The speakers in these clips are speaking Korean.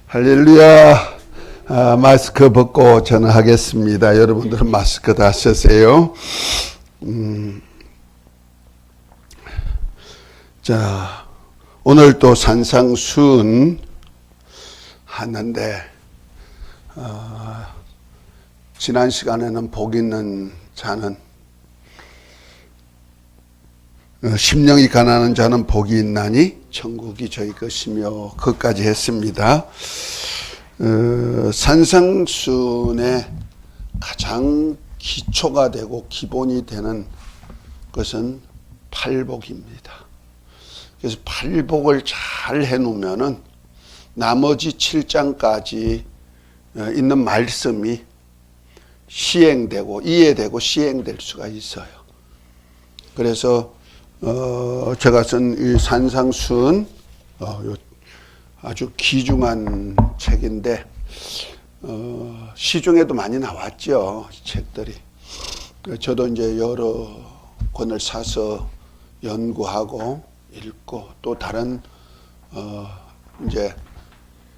할렐루야. 마스크 벗고 전하겠습니다. 여러분들은 마스크 다 쓰세요. 자, 오늘 또 산상수훈 하는데, 지난 시간에는 복 있는 자는, 심령이 가난한 자는 복이 있나니 천국이 저희 것이며, 그것까지 했습니다. 산상수훈의 가장 기초가 되고 기본이 되는 것은 팔복입니다. 그래서 팔복을 잘 해놓으면은 나머지 7장까지 있는 말씀이 시행되고 이해되고 시행될 수가 있어요. 그래서 제가 쓴 이 산상수훈 아주 귀중한 책인데 시중에도 많이 나왔죠, 책들이. 저도 이제 여러 권을 사서 연구하고 읽고 또 다른 이제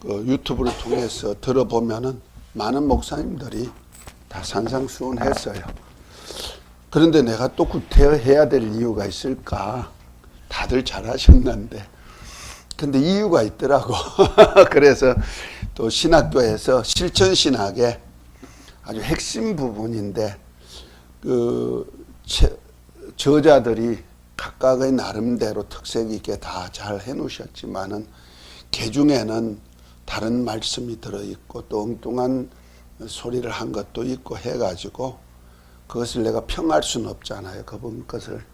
그 유튜브를 통해서 들어보면은 많은 목사님들이 다 산상수훈 했어요. 그런데 내가 또 구태여해야 될 이유가 있을까? 다들 잘하셨는데. 근데 이유가 있더라고. 그래서 또 신학교에서 실천신학의 아주 핵심 부분인데, 저자들이 각각의 나름대로 특색 있게 다 잘 해놓으셨지만은, 그 중에는 다른 말씀이 들어있고, 또 엉뚱한 소리를 한 것도 있고 해가지고, 그것을 내가 평할 수는 없잖아요, 그분 것을.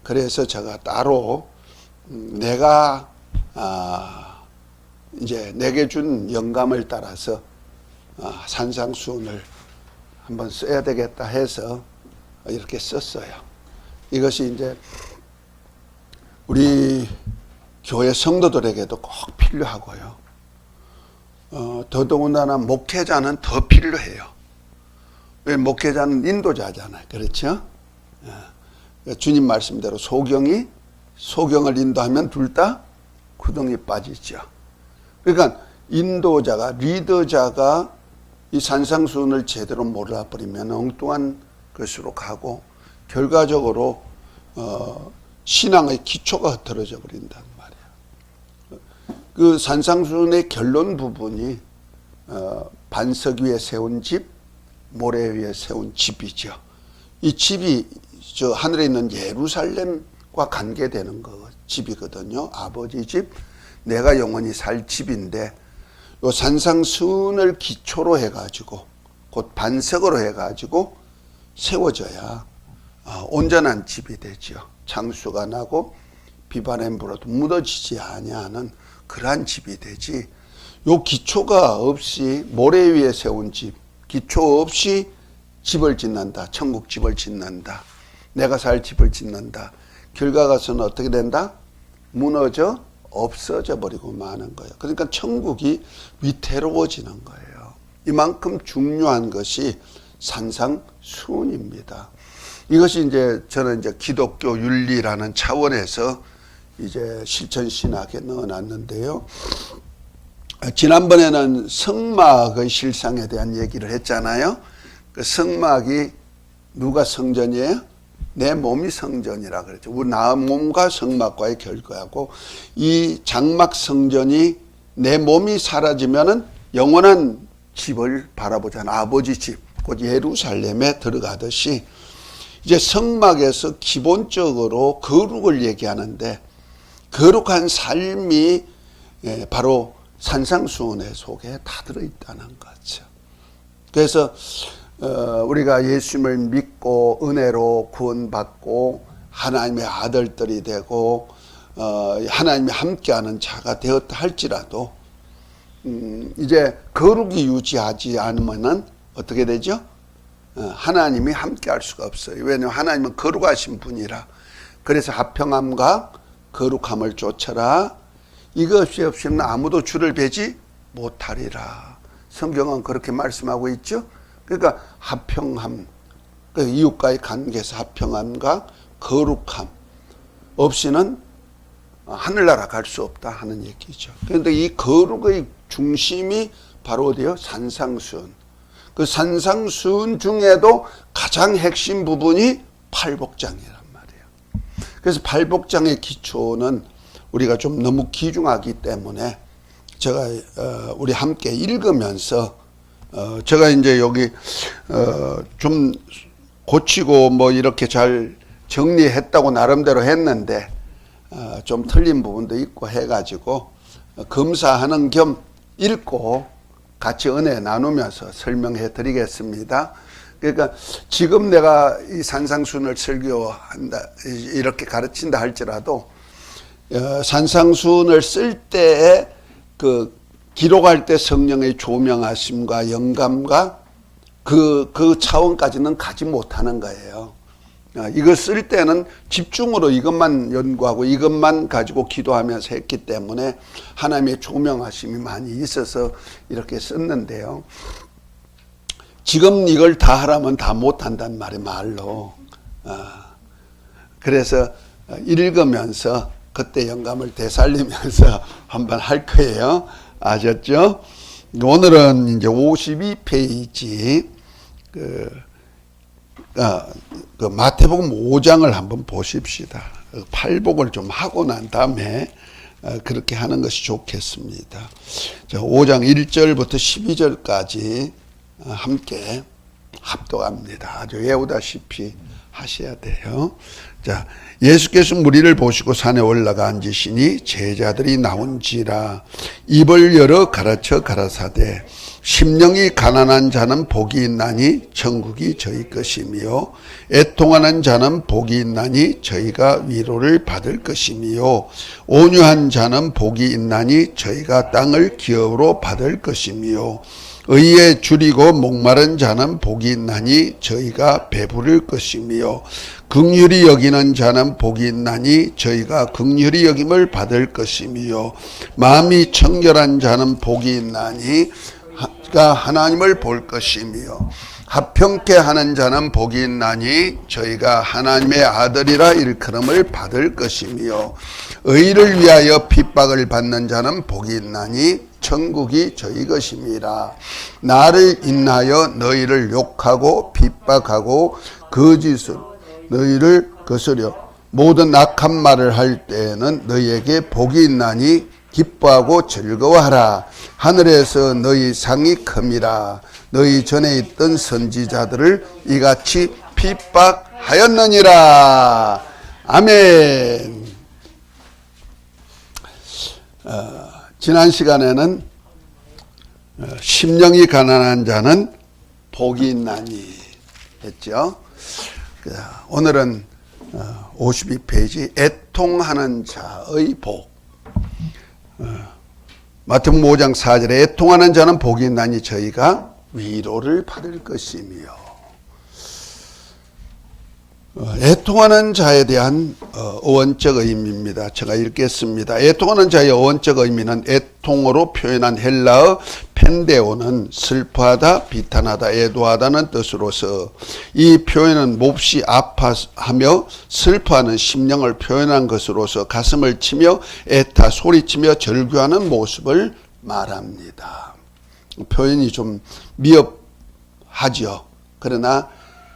그래서 제가 따로 내가 이제 내게 준 영감을 따라서 산상수훈을 한번 써야 되겠다 해서 이렇게 썼어요. 이것이 이제 우리 교회 성도들에게도 꼭 필요하고요. 더더군다나 목회자는 더 필요해요. 왜? 목회자는 인도자잖아요. 그렇죠? 주님 말씀대로 소경을 인도하면 둘 다 구덩이에 빠지죠. 그러니까 인도자가, 리더자가 이 산상수훈을 제대로 몰라버리면 엉뚱한 것으로 가고 결과적으로 신앙의 기초가 흐트러져 버린단 말이에요. 그 산상수훈의 결론 부분이 반석 위에 세운 집, 모래 위에 세운 집이죠. 이 집이 저 하늘에 있는 예루살렘과 관계되는 집이거든요. 아버지 집, 내가 영원히 살 집인데, 요 산상수훈을 기초로 해가지고 곧 반석으로 해가지고 세워져야 온전한 집이 되죠. 창수가 나고 비바람 불어도 묻어지지 아니하는 그러한 집이 되지. 요 기초가 없이 모래 위에 세운 집, 기초 없이 집을 짓는다. 천국 집을 짓는다. 내가 살 집을 짓는다. 결과가서는 어떻게 된다? 무너져 없어져 버리고 마는 거예요. 그러니까 천국이 위태로워지는 거예요. 이만큼 중요한 것이 산상수훈입니다. 이것이 이제 저는 이제 기독교 윤리라는 차원에서 이제 실천신학에 넣어놨는데요. 지난번에는 성막의 실상에 대한 얘기를 했잖아요. 그 성막이 누가 성전이에요? 내 몸이 성전이라 그랬죠. 우리 나 몸과 성막과의 결과고, 이 장막 성전이 내 몸이 사라지면은 영원한 집을 바라보잖아. 아버지 집, 곧 예루살렘에 들어가듯이 이제 성막에서 기본적으로 거룩을 얘기하는데, 거룩한 삶이 바로 산상수훈의 속에 다 들어있다는 거죠. 그래서 우리가 예수님을 믿고 은혜로 구원받고 하나님의 아들들이 되고 하나님이 함께하는 자가 되었다 할지라도 이제 거룩이 유지하지 않으면은 어떻게 되죠? 하나님이 함께할 수가 없어요. 왜냐하면 하나님은 거룩하신 분이라. 그래서 화평함과 거룩함을 쫓아라. 이것이 없으면 아무도 주를 뵈지 못하리라. 성경은 그렇게 말씀하고 있죠. 그러니까 화평함, 이웃과의 관계에서 화평함과 거룩함 없이는 하늘나라 갈 수 없다 하는 얘기죠. 그런데 이 거룩의 중심이 바로 어디요? 산상수훈. 그 산상수훈 중에도 가장 핵심 부분이 팔복장이란 말이에요. 그래서 팔복장의 기초는 우리가 좀 너무 귀중하기 때문에 제가 우리 함께 읽으면서 제가 이제 여기 좀 고치고 뭐 이렇게 잘 정리했다고 나름대로 했는데 좀 틀린 부분도 있고 해가지고 검사하는 겸 읽고 같이 은혜 나누면서 설명해 드리겠습니다. 그러니까 지금 내가 이 산상수훈을 설교한다 이렇게 가르친다 할지라도 산상수훈을 쓸 때에 그 기록할 때 성령의 조명하심과 영감과 그 차원까지는 가지 못하는 거예요. 이거 쓸 때는 집중으로 이것만 연구하고 이것만 가지고 기도하면서 했기 때문에 하나님의 조명하심이 많이 있어서 이렇게 썼는데요. 지금 이걸 다 하라면 다 못한단 말이에요, 말로. 그래서 읽으면서 그때 영감을 되살리면서 한번 할 거예요. 아셨죠? 오늘은 이제 52페이지 그 마태복음 5장을 한번 보십시다. 팔복을 좀 하고 난 다음에 그렇게 하는 것이 좋겠습니다. 자, 5장 1절부터 12절까지 함께 합독합니다. 아주 외우다시피 하셔야 돼요. 자, 예수께서 무리를 보시고 산에 올라가 앉으시니 제자들이 나온지라 입을 열어 가르쳐 가라사대 심령이 가난한 자는 복이 있나니 천국이 저희 것이며 애통하는 자는 복이 있나니 저희가 위로를 받을 것이며 온유한 자는 복이 있나니 저희가 땅을 기업으로 받을 것이며 의에 줄이고 목마른 자는 복이 있나니 저희가 배부를 것이며 긍휼히 여기는 자는 복이 있나니 저희가 긍휼히 여김을 받을 것이며 마음이 청결한 자는 복이 있나니 하나님을 볼 것이며 합평케 하는 자는 복이 있나니 저희가 하나님의 아들이라 일컬음을 받을 것이며 의를 위하여 핍박을 받는 자는 복이 있나니 천국이 저희 것임이라. 나를 인하여 너희를 욕하고 핍박하고 거짓을 너희를 거스려 모든 악한 말을 할 때에는 너희에게 복이 있나니 기뻐하고 즐거워하라. 하늘에서 너희 상이 큼이라. 너희 전에 있던 선지자들을 이같이 핍박하였느니라. 아멘. 지난 시간에는 심령이 가난한 자는 복이 있나니 했죠. 오늘은 52페이지 애통하는 자의 복. 마태복음 5장 4절에 애통하는 자는 복이 있나니 저희가 위로를 받을 것이며 애통하는 자에 대한 어원적 의미입니다. 제가 읽겠습니다. 애통하는 자의 어원적 의미는 애통으로 표현한 헬라어 펜데오는 슬퍼하다, 비탄하다, 애도하다는 뜻으로서 이 표현은 몹시 아파하며 슬퍼하는 심령을 표현한 것으로서 가슴을 치며 애타 소리치며 절규하는 모습을 말합니다. 표현이 좀 미흡하죠. 그러나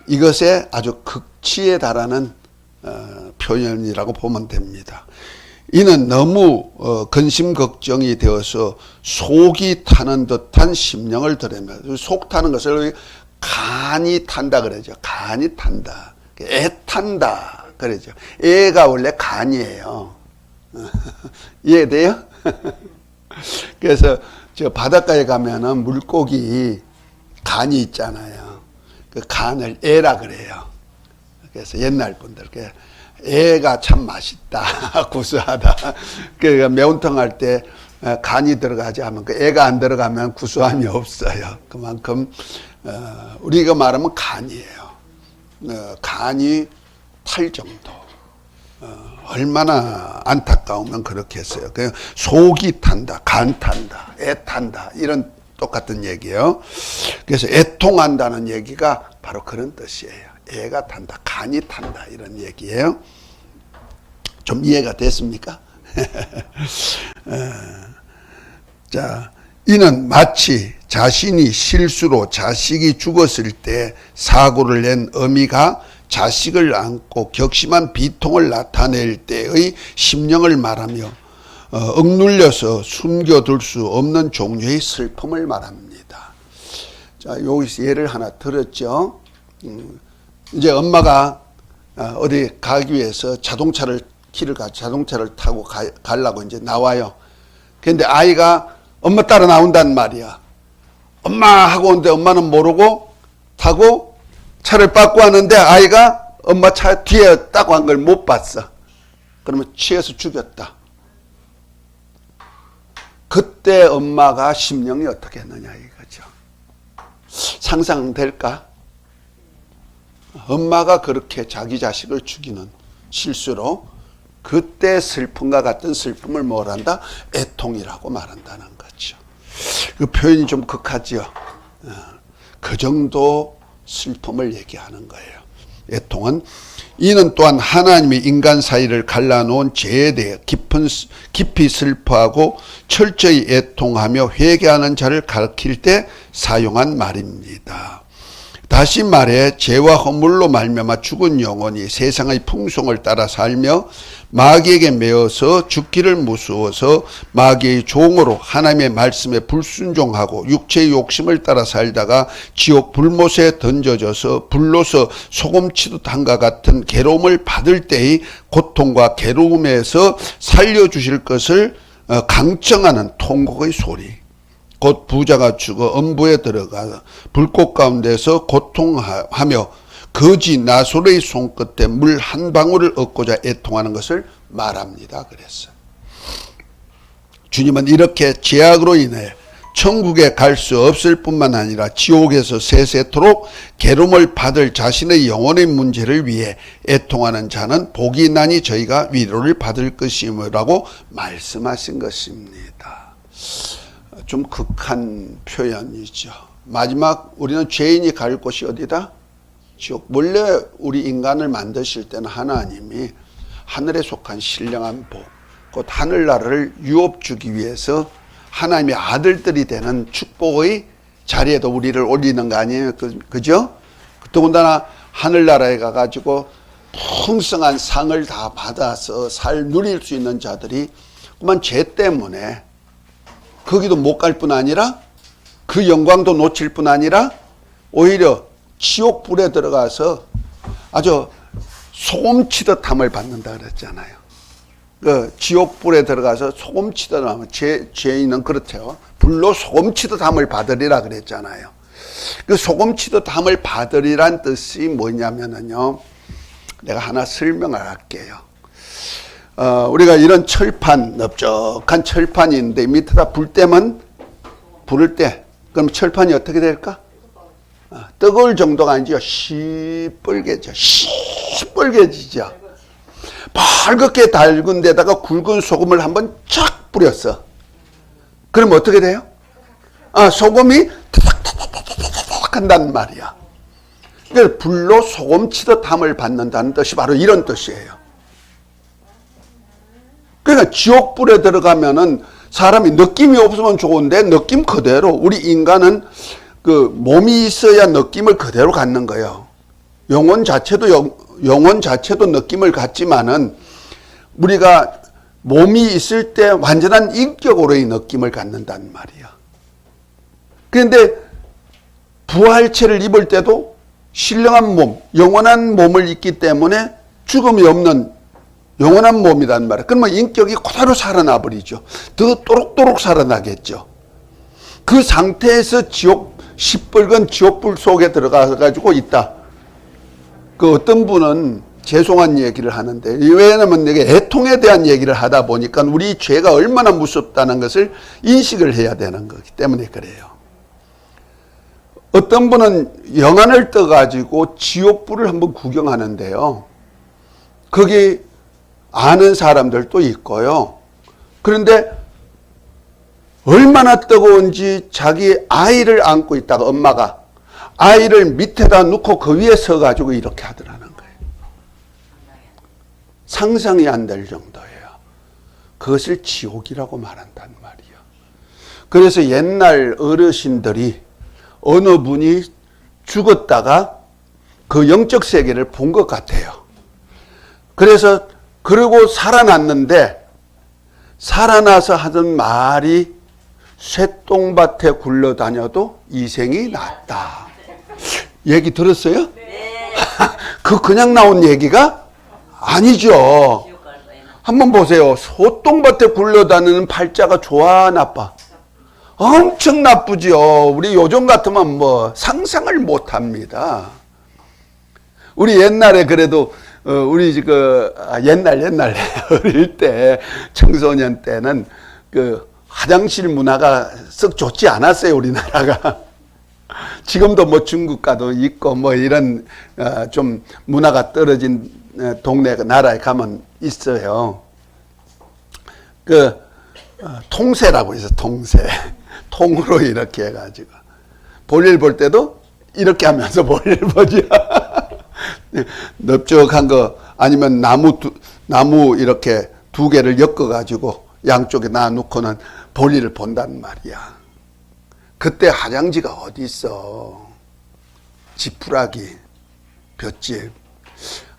이것에 아주 극치에 달하는 표현이라고 보면 됩니다. 이는 너무 근심 걱정이 되어서 속이 타는 듯한 심령을 드러내며 속 타는 것을 간이 탄다 그러죠. 간이 탄다. 애 탄다 그러죠. 애가 원래 간이에요. 이해돼요? 그래서 저 바닷가에 가면은 물고기 간이 있잖아요. 그 간을 애라 그래요. 그래서 옛날 분들 애가 참 맛있다, 구수하다. 그러니까 매운탕 할 때 간이 들어가지 않으면 그 애가 안 들어가면 구수함이 없어요. 그만큼 우리가 말하면 간이에요. 간이 탈 정도. 얼마나 안타까우면 그렇게 했어요. 그냥 속이 탄다, 간 탄다, 애 탄다 이런 똑같은 얘기예요. 그래서 애통한다는 얘기가 바로 그런 뜻이에요. 애가 탄다, 간이 탄다 이런 얘기예요. 좀 이해가 됐습니까? 자, 이는 마치 자신이 실수로 자식이 죽었을 때 사고를 낸 어미가 자식을 안고 격심한 비통을 나타낼 때의 심령을 말하며 억눌려서 숨겨둘 수 없는 종류의 슬픔을 말합니다. 자, 여기서 예를 하나 들었죠. 이제 엄마가 어디 가기 위해서 자동차를 타고 가려고 이제 나와요. 그런데 아이가 엄마 따라 나온단 말이야. 엄마 하고 오는데 엄마는 모르고 타고 차를 빠꾸 하는데 아이가 엄마 차 뒤에 따고 한 걸 못 봤어. 그러면 취해서 죽였다. 그때 엄마가 심령이 어떻게 했느냐 이거죠. 상상될까? 엄마가 그렇게 자기 자식을 죽이는 실수로 그때 슬픔과 같은 슬픔을 뭘 한다? 애통이라고 말한다는 거죠. 그 표현이 좀 극하죠. 그 정도 슬픔을 얘기하는 거예요. 애통은 이는 또한 하나님이 인간 사이를 갈라놓은 죄에 대해 깊이 슬퍼하고 철저히 애통하며 회개하는 자를 가리킬 때 사용한 말입니다. 다시 말해 죄와 허물로 말미암아 죽은 영혼이 세상의 풍속을 따라 살며 마귀에게 매어서 죽기를 무서워서 마귀의 종으로 하나님의 말씀에 불순종하고 육체의 욕심을 따라 살다가 지옥 불못에 던져져서 불로서 소금치듯 한과 같은 괴로움을 받을 때의 고통과 괴로움에서 살려주실 것을 강청하는 통곡의 소리. 곧 부자가 죽어 엄부에 들어가 불꽃 가운데서 고통하며 거지 나솔의 손끝에 물 한 방울을 얻고자 애통하는 것을 말합니다. 그랬어요. 주님은 이렇게 죄악으로 인해 천국에 갈 수 없을 뿐만 아니라 지옥에서 세세토록 괴로움을 받을 자신의 영혼의 문제를 위해 애통하는 자는 복이 나니 저희가 위로를 받을 것이므라고 말씀하신 것입니다. 좀 극한 표현이죠. 마지막 우리는 죄인이 갈 곳이 어디다? 지옥. 원래 우리 인간을 만드실 때는 하나님이 하늘에 속한 신령한 복, 곧 하늘나라를 유업 주기 위해서 하나님의 아들들이 되는 축복의 자리에도 우리를 올리는 거 아니에요? 그죠? 더군다나 하늘나라에 가가지고 풍성한 상을 다 받아서 누릴 수 있는 자들이 그만 죄 때문에 거기도 못 갈 뿐 아니라 그 영광도 놓칠 뿐 아니라 오히려 지옥 불에 들어가서 아주 소금치듯 함을 받는다 그랬잖아요. 그 지옥 불에 들어가서 소금치듯 함을 죄인은 그렇대요. 불로 소금치듯 함을 받으리라 그랬잖아요. 그 소금치듯 함을 받으리란 뜻이 뭐냐면요. 내가 하나 설명을 할게요. 우리가 이런 철판, 넓적한 철판이 있는데 밑에다 불 때면 부를 때 그럼 철판이 어떻게 될까? 뜨거울 정도가 아니죠. 시뻘개지죠. 밝게 달군 데다가 굵은 소금을 한번 쫙 뿌렸어. 그럼 어떻게 돼요? 소금이 타닥타닥타닥 한단 말이야. 그래서 불로 소금 치듯 함을 받는다는 뜻이 바로 이런 뜻이에요. 그러니까 지옥불에 들어가면은 사람이 느낌이 없으면 좋은데 느낌 그대로 우리 인간은 그 몸이 있어야 느낌을 그대로 갖는 거예요. 영혼 자체도 느낌을 갖지만은 우리가 몸이 있을 때 완전한 인격으로의 느낌을 갖는단 말이야. 그런데 부활체를 입을 때도 신령한 몸, 영원한 몸을 입기 때문에 죽음이 없는 영원한 몸이란 말이에요. 그러면 인격이 그대로 살아나 버리죠. 더 또록또록 살아나겠죠. 그 상태에서 시뻘건 지옥불 속에 들어가가지고 있다. 그 어떤 분은 죄송한 얘기를 하는데, 왜냐면 이게 애통에 대한 얘기를 하다 보니까 우리 죄가 얼마나 무섭다는 것을 인식을 해야 되는 거기 때문에 그래요. 어떤 분은 영안을 떠가지고 지옥불을 한번 구경하는데요. 거기 아는 사람들도 있고요. 그런데 얼마나 뜨거운지 자기 아이를 안고 있다가 엄마가 아이를 밑에다 놓고 그 위에 서가지고 이렇게 하더라는 거예요. 상상이 안 될 정도예요. 그것을 지옥이라고 말한단 말이에요. 그래서 옛날 어르신들이 어느 분이 죽었다가 그 영적 세계를 본 것 같아요. 그래서 그리고 살아났는데 살아나서 하던 말이 쇠똥밭에 굴러다녀도 이생이 낫다. 얘기 들었어요? 네. 그냥 나온 얘기가 아니죠. 한번 보세요. 소똥밭에 굴러다니는 팔자가 좋아, 나빠? 엄청 나쁘죠. 우리 요즘 같으면 뭐 상상을 못 합니다. 우리 옛날에 그래도 우리 옛날에 어릴 때 청소년 때는 그 화장실 문화가 썩 좋지 않았어요, 우리나라가. 지금도 뭐 중국 가도 있고 뭐 이런 좀 문화가 떨어진 동네 나라에 가면 있어요. 그 통새라고 있어, 통새. 통으로 이렇게 해가지고 볼일 볼 때도 이렇게 하면서 볼일 보죠. 넓적한 거 아니면 나무 이렇게 두 개를 엮어가지고 양쪽에 놔놓고는 볼일을 본단 말이야. 그때 화장지가 어디 있어? 지푸라기, 볏짚.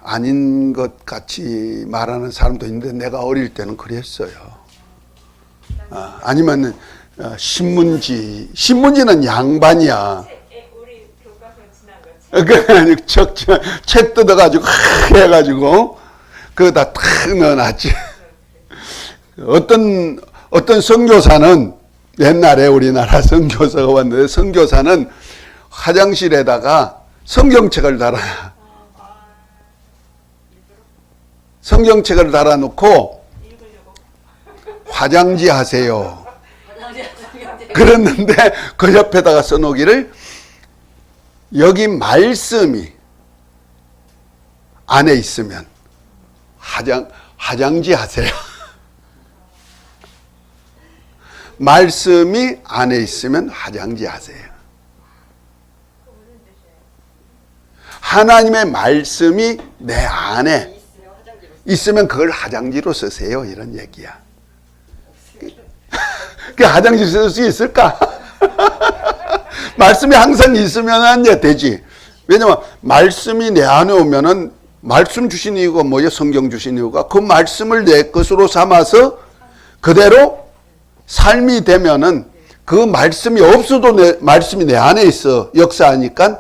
아닌 것 같이 말하는 사람도 있는데 내가 어릴 때는 그랬어요. 아니면 신문지는 양반이야. 우리 교과서 지난 그 책 뜯어가지고 해가지고 그거다 탁 넣어놨지. 어떤 선교사는 옛날에 우리나라 선교사가 왔는데 선교사는 화장실에다가 성경책을 달아놓고 화장지 하세요. 그랬는데 그 옆에다가 써놓기를 여기 말씀이 안에 있으면 화장지 하세요. 말씀이 안에 있으면 화장지 하세요. 하나님의 말씀이 내 안에 있으면 그걸 화장지로 쓰세요. 이런 얘기야. 그 화장지 쓸 수 있을까? 말씀이 항상 있으면 되지. 왜냐면 말씀이 내 안에 오면은 말씀 주신 이유가 뭐예요? 성경 주신 이유가 그 말씀을 내 것으로 삼아서 그대로 삶이 되면은 그 말씀이 없어도 말씀이 내 안에 있어 역사하니까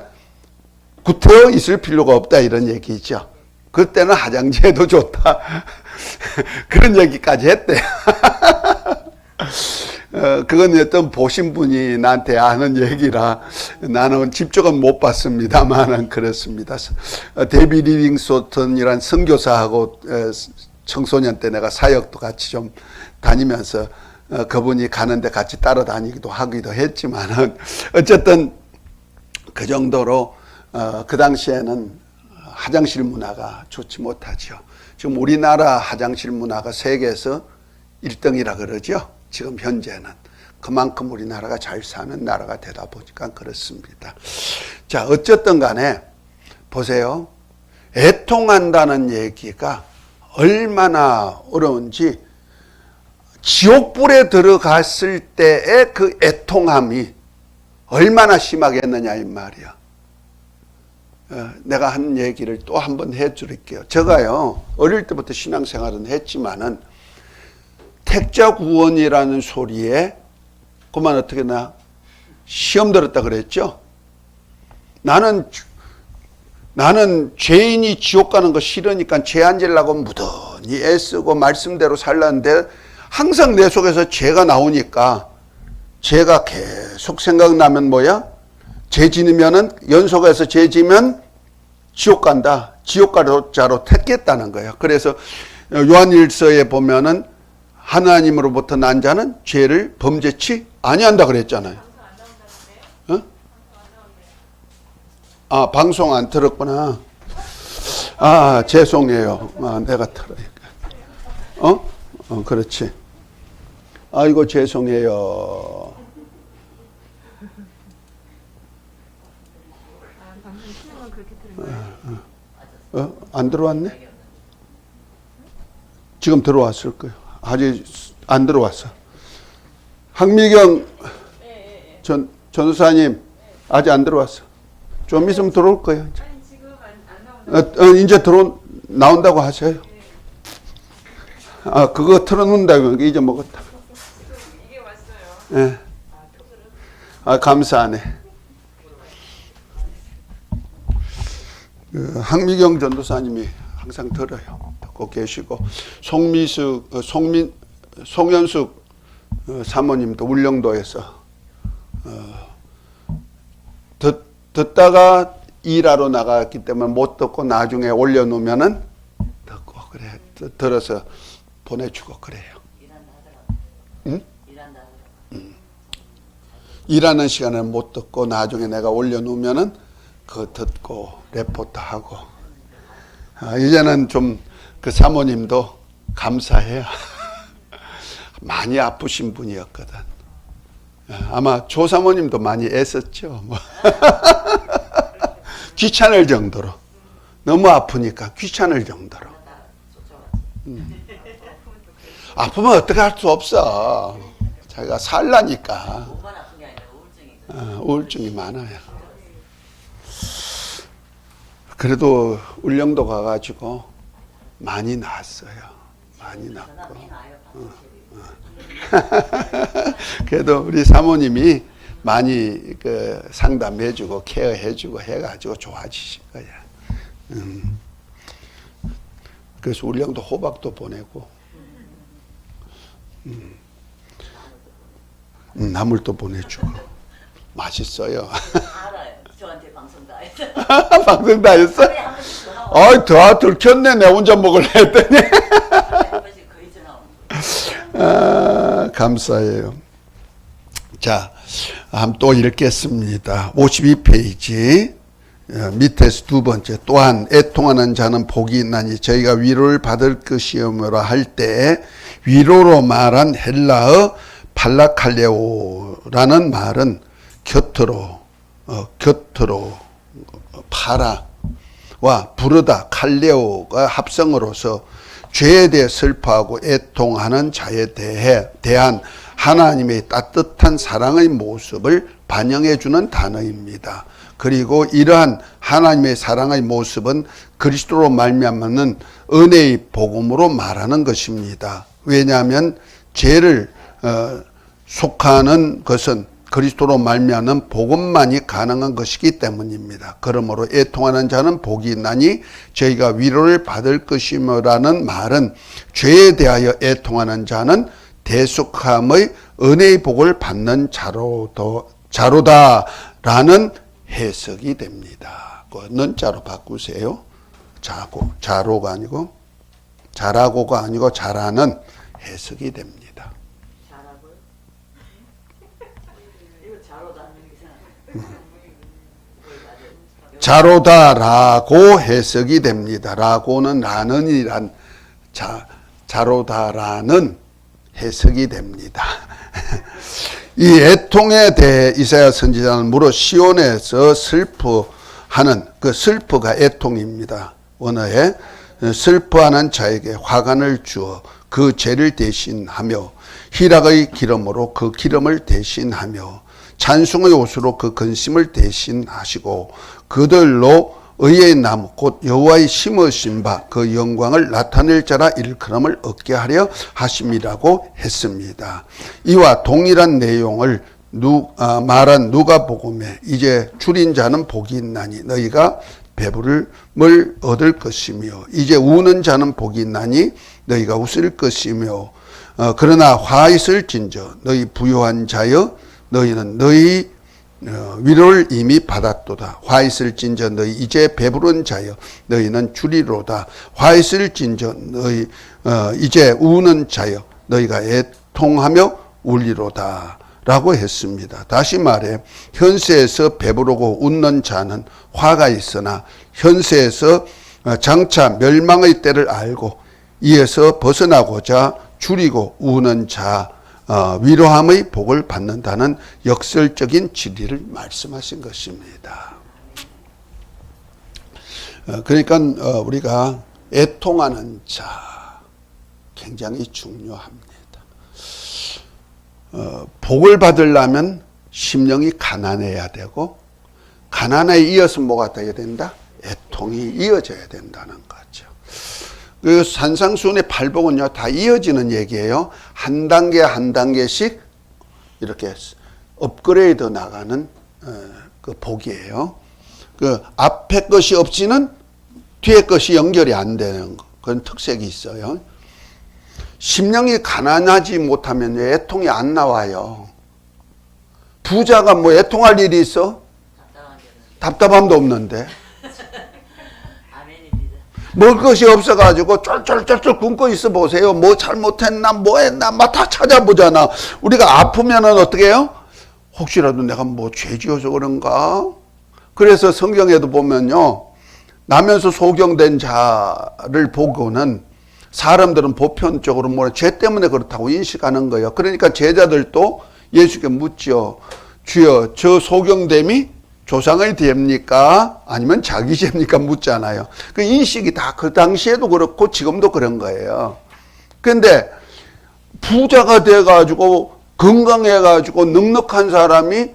구태여 있을 필요가 없다 이런 얘기죠. 그때는 화장지에도 좋다. 그런 얘기까지 했대요. 그건 어떤 보신 분이 나한테 아는 얘기라 나는 직접은 못 봤습니다만은 그렇습니다. 데이비 리빙스톤이란 선교사하고 청소년 때 내가 사역도 같이 좀 다니면서 그분이 가는데 같이 따라다니기도 하기도 했지만은 어쨌든 그 정도로 그 당시에는 화장실 문화가 좋지 못하죠. 지금 우리나라 화장실 문화가 세계에서 1등이라 그러죠. 지금 현재는. 그만큼 우리나라가 잘 사는 나라가 되다 보니까 그렇습니다. 자, 어쨌든 간에 보세요. 애통한다는 얘기가 얼마나 어려운지 지옥불에 들어갔을 때의 그 애통함이 얼마나 심하게 했느냐 이 말이야. 내가 한 얘기를 또 한 번 해드릴게요. 제가요 어릴 때부터 신앙생활은 했지만은 택자구원이라는 소리에 그만 어떻게 나 시험 들었다 그랬죠. 나는 죄인이 지옥 가는 거 싫으니까 죄 안 지려고 무던히 애쓰고 말씀대로 살랐는데 항상 내 속에서 죄가 나오니까 죄가 계속 생각나면 뭐야? 죄 지으면은 연속해서 죄 지면 지옥 간다. 지옥가자로 택했다는 거예요. 그래서 요한일서에 보면은 하나님으로부터 난 자는 죄를 범죄치 아니한다 그랬잖아요. 어? 아, 방송 안 들었구나. 아, 죄송해요. 내가 들으니까. 그렇지. 아이고, 죄송해요. 안 들어왔네? 지금 들어왔을 거예요. 아직 안 들어왔어. 황미경 전도사님 아직 안 들어왔어. 좀 있으면 들어올 거예요. 아니 지금 안 나오는. 이제 나온다고 하세요. 아, 그거 틀어놓는다고 이제 먹었다. 이게 왔어요. 예. 아, 감사하네. 황미경 전도사님이 항상 들어요. 듣고 계시고, 송현숙 사모님도 울릉도에서 듣다가 일하러 나갔기 때문에 못 듣고 나중에 올려놓으면은 듣고 그래 들어서 보내주고 그래요. 응? 일하는 시간에는 못 듣고 나중에 내가 올려놓으면은 그거 듣고 레포트하고. 이제는 좀 그 사모님도 감사해요. 많이 아프신 분이었거든. 아마 조 사모님도 많이 애썼죠. 뭐. 귀찮을 정도로. 너무 아프니까 귀찮을 정도로. 아프면 어떻게 할 수 없어. 자기가 살라니까. 몸만 아픈 게 아니라 우울증이 많아요. 그래도 울릉도 가가지고 많이 나았어요. 많이 낫고. 그래도 우리 사모님이 많이 그 상담해주고 케어해주고 해가지고 좋아지실 거야. 그래서 울릉도 호박도 보내고, 나물도 보내주고 맛있어요. 알아요. 저한테 방송 다 했어요. 방송 다 했어? 더 들켰네. 내 혼자 먹을래 했더니. 거의 전화 감사해요. 자, 한번 또 읽겠습니다. 52페이지 밑에서 두 번째. 또한 애통하는 자는 복이 있나니 저희가 위로를 받을 것이오므라 할 때 위로로 말한 헬라어 팔라칼레오라는 말은 곁으로 파라와 부르다 칼레오가 합성으로서 죄에 대해 슬퍼하고 애통하는 자에 대한 하나님의 따뜻한 사랑의 모습을 반영해 주는 단어입니다. 그리고 이러한 하나님의 사랑의 모습은 그리스도로 말미암는 은혜의 복음으로 말하는 것입니다. 왜냐하면 죄를 속하는 것은 그리스도로 말미암는 복음만이 가능한 것이기 때문입니다. 그러므로 애통하는 자는 복이 있나니 저희가 위로를 받을 것이며라는 말은 죄에 대하여 애통하는 자는 대속함의 은혜의 복을 받는 자로다라는 해석이 됩니다. 그 는자로 바꾸세요. 자로가 아니고 자라고가 아니고 자라는 해석이 됩니다. 잘하고요. 이거 자로다. 자로다라고 해석이 됩니다. 라고는 라는이란 자로다라는 해석이 됩니다. 이 애통에 대해 이사야 선지자는 무릇 시온에서 슬퍼하는 그 슬퍼가 애통입니다. 원어에 슬퍼하는 자에게 화관을 주어 그 죄를 대신하며 희락의 기름으로 그 기름을 대신하며 찬송의 옷으로 그 근심을 대신하시고 그들로 의의 나무 곧 여호와의 심으신 바 그 영광을 나타낼 자라 일컬음을 얻게 하려 하심이라고 했습니다. 이와 동일한 내용을 말한 누가복음에 이제 줄인 자는 복이 있나니 너희가 배부름을 얻을 것이며 이제 우는 자는 복이 있나니 너희가 웃을 것이며 그러나 화 있을진저 너희 부요한 자여 너희는 너희 위로를 이미 받았도다. 화 있을진저 너희 이제 배부른 자여 너희는 주리로다. 화 있을진저 너희 이제 우는 자여 너희가 애통하며 울리로다 라고 했습니다. 다시 말해 현세에서 배부르고 웃는 자는 화가 있으나 현세에서 장차 멸망의 때를 알고 이에서 벗어나고자 줄이고 우는 자 위로함의 복을 받는다는 역설적인 진리를 말씀하신 것입니다. 그러니까 우리가 애통하는 자, 굉장히 중요합니다. 복을 받으려면 심령이 가난해야 되고, 가난에 이어서 뭐가 돼야 된다? 애통이 이어져야 된다는 거죠. 그 산상수훈의 팔복은요, 다 이어지는 얘기예요. 한 단계 한 단계씩 이렇게 업그레이드 나가는 그 복이에요. 그 앞에 것이 없이는 뒤에 것이 연결이 안 되는 그런 특색이 있어요. 심령이 가난하지 못하면 애통이 안 나와요. 부자가 뭐 애통할 일이 있어? 답답함도 없는데. 아멘입니다. 먹을 것이 없어가지고 쫄쫄쫄쫄 굶고 있어 보세요. 뭐 잘못했나, 뭐 했나, 막 다 찾아보잖아. 우리가 아프면은 어떻게 해요? 혹시라도 내가 뭐 죄 지어서 그런가? 그래서 성경에도 보면요, 나면서 소경된 자를 보고는 사람들은 보편적으로 뭐 죄 때문에 그렇다고 인식하는 거예요. 그러니까 제자들도 예수께 묻죠. 주여, 저 소경됨이 조상의 죄입니까? 아니면 자기 죄입니까? 묻잖아요. 그 인식이 다 그 당시에도 그렇고 지금도 그런 거예요. 그런데 부자가 돼가지고 건강해가지고 넉넉한 사람이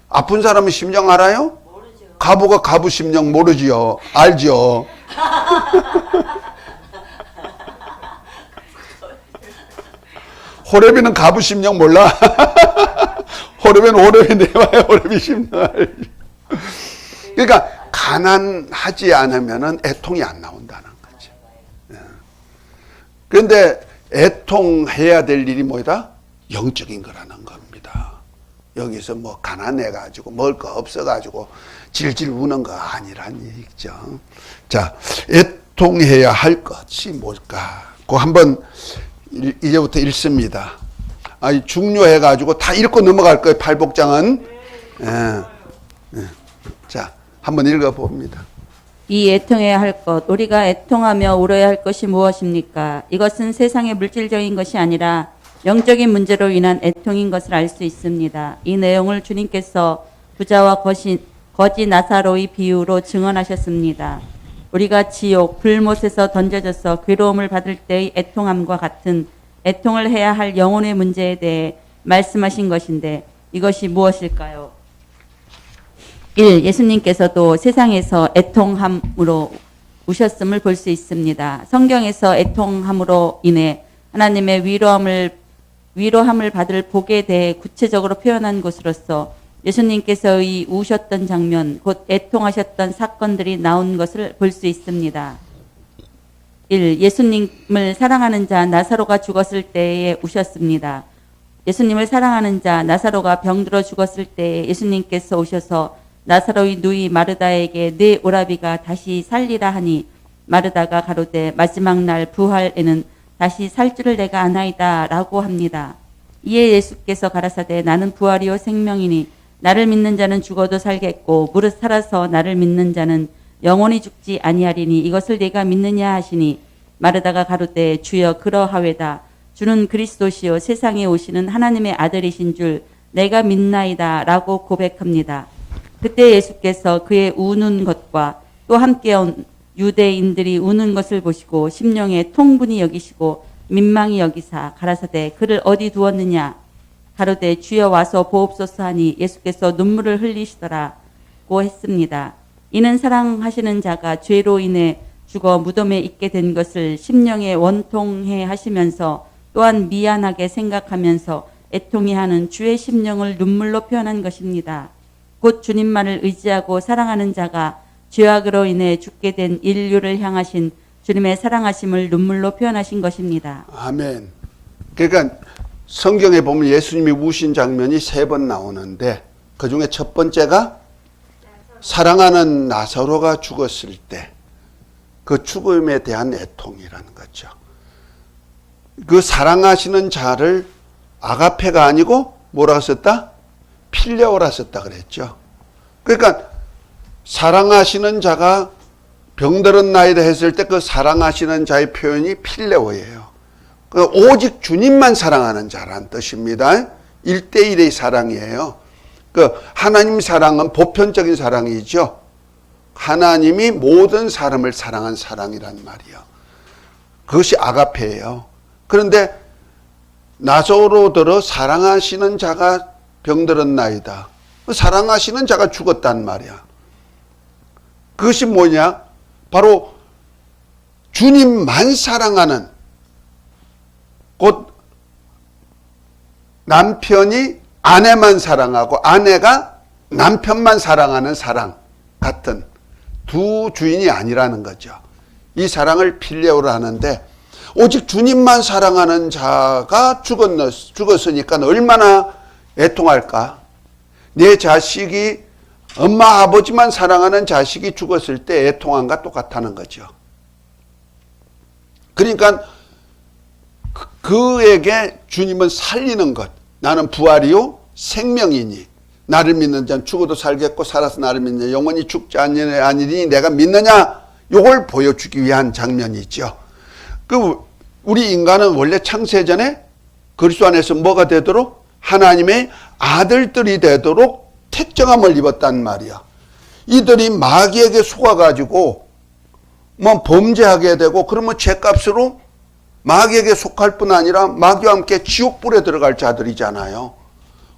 아픈 사람의 심정 알아요? 모르죠. 가부가 가부 심정 모르지요. 알죠. 호레비는 가부 심정 몰라. 호레비는 호레비 내와야 호레비 심정 알지. 그러니까 가난하지 않으면 애통이 안 나온다는 거죠. 그런데 애통해야 될 일이 뭐다? 영적인 거라는 겁니다. 여기서 뭐 가난해가지고 먹을 거 없어가지고 질질 우는 거 아니란 얘기죠. 자, 애통해야 할 것이 뭘까? 그 한번 이제부터 읽습니다. 아니, 중요해가지고 다 읽고 넘어갈 거예요. 팔복장은. 자, 한번 읽어봅니다. 이 애통해야 할 것, 우리가 애통하며 울어야 할 것이 무엇입니까? 이것은 세상의 물질적인 것이 아니라 영적인 문제로 인한 애통인 것을 알 수 있습니다. 이 내용을 주님께서 부자와 거지 나사로의 비유로 증언하셨습니다. 우리가 지옥, 불못에서 던져져서 괴로움을 받을 때의 애통함과 같은 애통을 해야 할 영혼의 문제에 대해 말씀하신 것인데 이것이 무엇일까요? 1. 예수님께서도 세상에서 애통함으로 우셨음을 볼 수 있습니다. 성경에서 애통함으로 인해 하나님의 위로함을 받을 복에 대해 구체적으로 표현한 것으로서 예수님께서의 우셨던 장면, 곧 애통하셨던 사건들이 나온 것을 볼 수 있습니다. 1. 예수님을 사랑하는 자 나사로가 죽었을 때에 우셨습니다. 예수님을 사랑하는 자 나사로가 병들어 죽었을 때에 예수님께서 오셔서 나사로의 누이 마르다에게 내 오라비가 다시 살리라 하니 마르다가 가로되 마지막 날 부활에는 다시 살 줄을 내가 아나이다 라고 합니다. 이에 예수께서 가라사대 나는 부활이요 생명이니 나를 믿는 자는 죽어도 살겠고 무릇 살아서 나를 믿는 자는 영원히 죽지 아니하리니 이것을 내가 믿느냐 하시니 마르다가 가로되 주여 그러하외다. 주는 그리스도시요 세상에 오시는 하나님의 아들이신 줄 내가 믿나이다 라고 고백합니다. 그때 예수께서 그의 우는 것과 또 함께 온 유대인들이 우는 것을 보시고 심령에 통분히 여기시고 민망히 여기사 가라사대 그를 어디 두었느냐 가로되 주여 와서 보옵소서 하니 예수께서 눈물을 흘리시더라고 했습니다. 이는 사랑하시는 자가 죄로 인해 죽어 무덤에 있게 된 것을 심령에 원통해 하시면서 또한 미안하게 생각하면서 애통해 하는 주의 심령을 눈물로 표현한 것입니다. 곧 주님만을 의지하고 사랑하는 자가 죄악으로 인해 죽게 된 인류를 향하신 주님의 사랑하심을 눈물로 표현하신 것입니다. 아멘. 그러니까 성경에 보면 예수님이 우신 장면이 3번 나오는데 그 중에 첫 번째가 사랑하는 나사로가 죽었을 때 그 죽음에 대한 애통이라는 거죠. 그 사랑하시는 자를 아가페가 아니고 뭐라고 썼다? 필레오라 썼다 그랬죠. 그러니까 사랑하시는 자가 병들은 나이다 했을 때 그 사랑하시는 자의 표현이 필레오예요. 그 오직 주님만 사랑하는 자란 뜻입니다. 1대1의 사랑이에요. 그 하나님 사랑은 보편적인 사랑이죠. 하나님이 모든 사람을 사랑한 사랑이란 말이에요. 그것이 아가페예요. 그런데 나사로더러 사랑하시는 자가 병들었나이다. 사랑하시는 자가 죽었단 말이야. 그것이 뭐냐? 바로 주님만 사랑하는, 곧 남편이 아내만 사랑하고 아내가 남편만 사랑하는 사랑 같은 두 주인이 아니라는 거죠. 이 사랑을 필레오라 하는데, 오직 주님만 사랑하는 자가 죽었으니까 얼마나 애통할까? 내 자식이, 엄마 아버지만 사랑하는 자식이 죽었을 때 애통함과 똑같다는 거죠. 그러니까 그에게 주님은 살리는 것, 나는 부활이요 생명이니 나를 믿는 자는 죽어도 살겠고 살아서 나를 믿는 자 영원히 죽지 아니니 내가 믿느냐, 요걸 보여주기 위한 장면이죠. 우리 인간은 원래 창세전에 그리스도 안에서 뭐가 되도록, 하나님의 아들들이 되도록 택정함을 입었단 말이야. 이들이 마귀에게 속아가지고 뭐 범죄하게 되고, 그러면 죄값으로 마귀에게 속할 뿐 아니라 마귀와 함께 지옥불에 들어갈 자들이잖아요.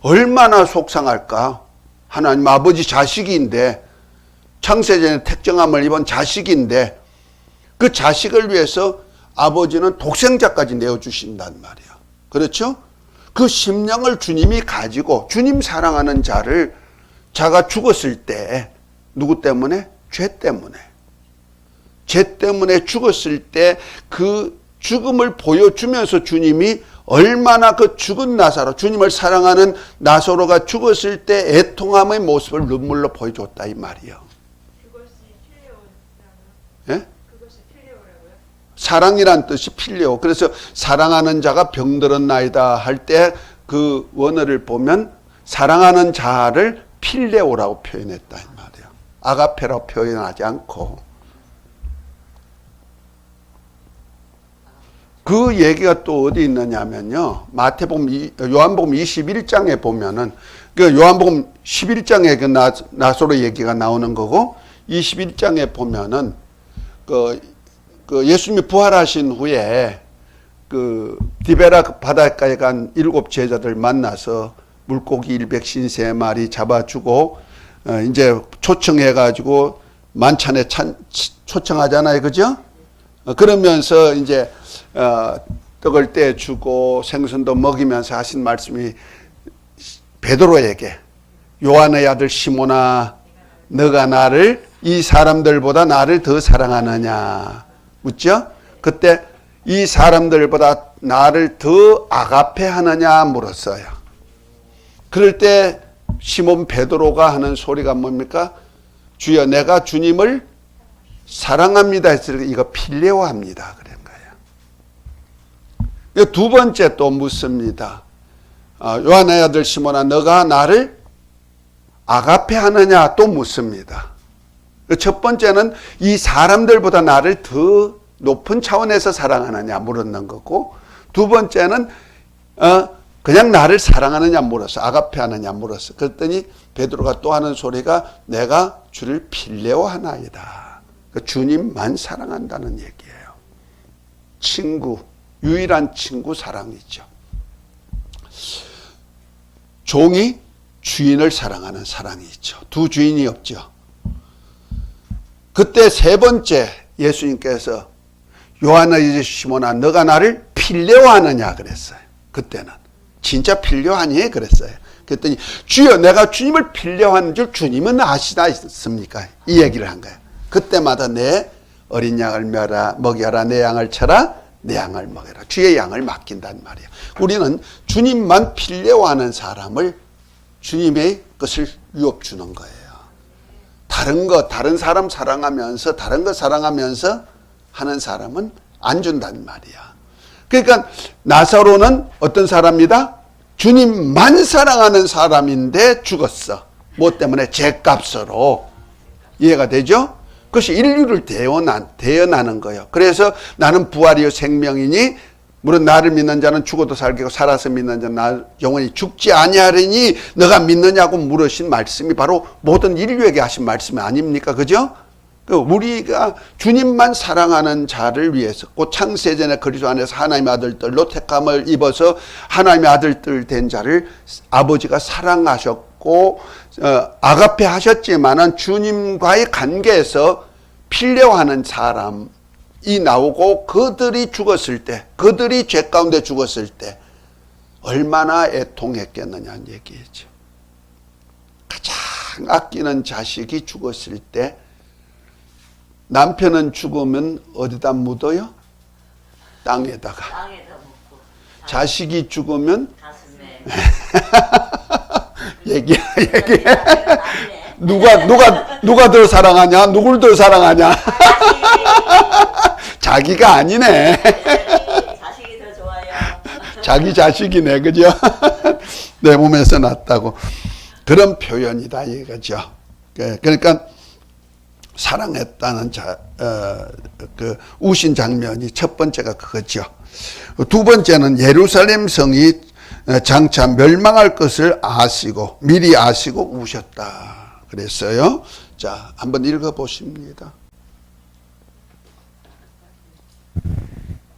얼마나 속상할까? 하나님 아버지 자식인데, 창세전에 택정함을 입은 자식인데, 그 자식을 위해서 아버지는 독생자까지 내어주신단 말이야. 그렇죠? 그 심령을 주님이 가지고, 주님 사랑하는 자가 죽었을 때 누구 때문에? 죄 때문에 죽었을 때 그 죽음을 보여주면서 주님이 얼마나 그 죽은 나사로, 주님을 사랑하는 나사로가 죽었을 때 애통함의 모습을 눈물로 보여줬다 이 말이요. 그것이 필레오라고요? 예? 그것이 필레오라고요? 사랑이란 뜻이 필레오. 그래서 사랑하는 자가 병들었나이다 할 때 그 원어를 보면 사랑하는 자를 필레오라고 표현했다 이 말이에요. 아가페라고 표현하지 않고. 그 얘기가 또 어디 있느냐면요. 요한복음 21장에 보면은, 그 요한복음 11장에 그 나사로 얘기가 나오는 거고, 21장에 보면은 그 예수님이 부활하신 후에 그 디베라 바닷가에 간 7 제자들 만나서 물고기 153마리 잡아주고, 이제 초청해가지고 만찬에 초청하잖아요. 그죠? 그러면서 이제 떡을 떼주고 생선도 먹이면서 하신 말씀이 베드로에게, 요한의 아들 시몬아, 너가 나를 이 사람들보다 나를 더 사랑하느냐 묻죠? 그때 이 사람들보다 나를 더 아가페 하느냐 물었어요. 그럴 때 시몬 베드로가 하는 소리가 뭡니까? 주여, 내가 주님을 사랑합니다 했을 때 이거 필레오 합니다 그런 거예요. 두 번째 또 묻습니다. 요한의 아들 시몬아, 너가 나를 아가페 하느냐 또 묻습니다. 첫 번째는 이 사람들보다 나를 더 높은 차원에서 사랑하느냐 물었는 거고, 두 번째는 그냥 나를 사랑하느냐 물었어. 아가페 하느냐 물었어. 그랬더니 베드로가 또 하는 소리가 내가 주를 필레오 하나이다. 주님만 사랑한다는 얘기예요. 친구, 유일한 친구 사랑이죠. 종이 주인을 사랑하는 사랑이 있죠. 두 주인이 없죠. 그때 세 번째 예수님께서 요한의 시몬아, 너가 나를 필레오 하느냐 그랬어요. 그때는 진짜 필레오 아니에요 그랬어요. 그랬더니 주여, 내가 주님을 필레오 하는 줄 주님은 아시다습니까? 이 얘기를 한 거예요. 그때마다 내 어린 양을 먹여라, 내 양을 쳐라, 내 양을 먹여라. 주의 양을 맡긴단 말이에요. 우리는 주님만 필레오 하는 사람을 주님의 것을 유업 주는 거예요. 다른 사람 사랑하면서, 다른 거 사랑하면서 하는 사람은 안 준단 말이야. 그러니까 나사로는 어떤 사람이다? 주님만 사랑하는 사람인데 죽었어. 뭐 때문에? 죄값으로. 이해가 되죠? 그것이 인류를 대연하는 거예요. 그래서 나는 부활이요 생명이니, 물론 나를 믿는 자는 죽어도 살겠고 살아서 믿는 자는 나 영원히 죽지 아니하리니 너가 믿느냐고 물으신 말씀이 바로 모든 인류에게 하신 말씀이 아닙니까? 그죠? 우리가 주님만 사랑하는 자를 위해서 곧 창세전에 그리스도 안에서 하나님의 아들들로 택함을 입어서 하나님의 아들들 된 자를 아버지가 사랑하셨고 아가페 하셨지만은 주님과의 관계에서 필요하는 사람이 나오고 그들이 죽었을 때, 그들이 죄 가운데 죽었을 때 얼마나 애통했겠느냐는 얘기죠. 가장 아끼는 자식이 죽었을 때 남편은 죽으면 어디다 묻어요? 땅에다가. 땅에다 묻고 자식이 죽으면 가슴에 얘기해. 나중에 누가 더 사랑하냐? 누굴 더 사랑하냐? 자기가 아니네. 자식이 더 좋아요. 자기 자식이네, 그죠? 내 몸에서 났다고. 그런 표현이다, 이거죠. 그러니까 사랑했다는 그 우신 장면이 첫 번째가 그거죠. 두 번째는 예루살렘 성이 장차 멸망할 것을 아시고 미리 아시고 우셨다 그랬어요. 자, 한번 읽어보십니다.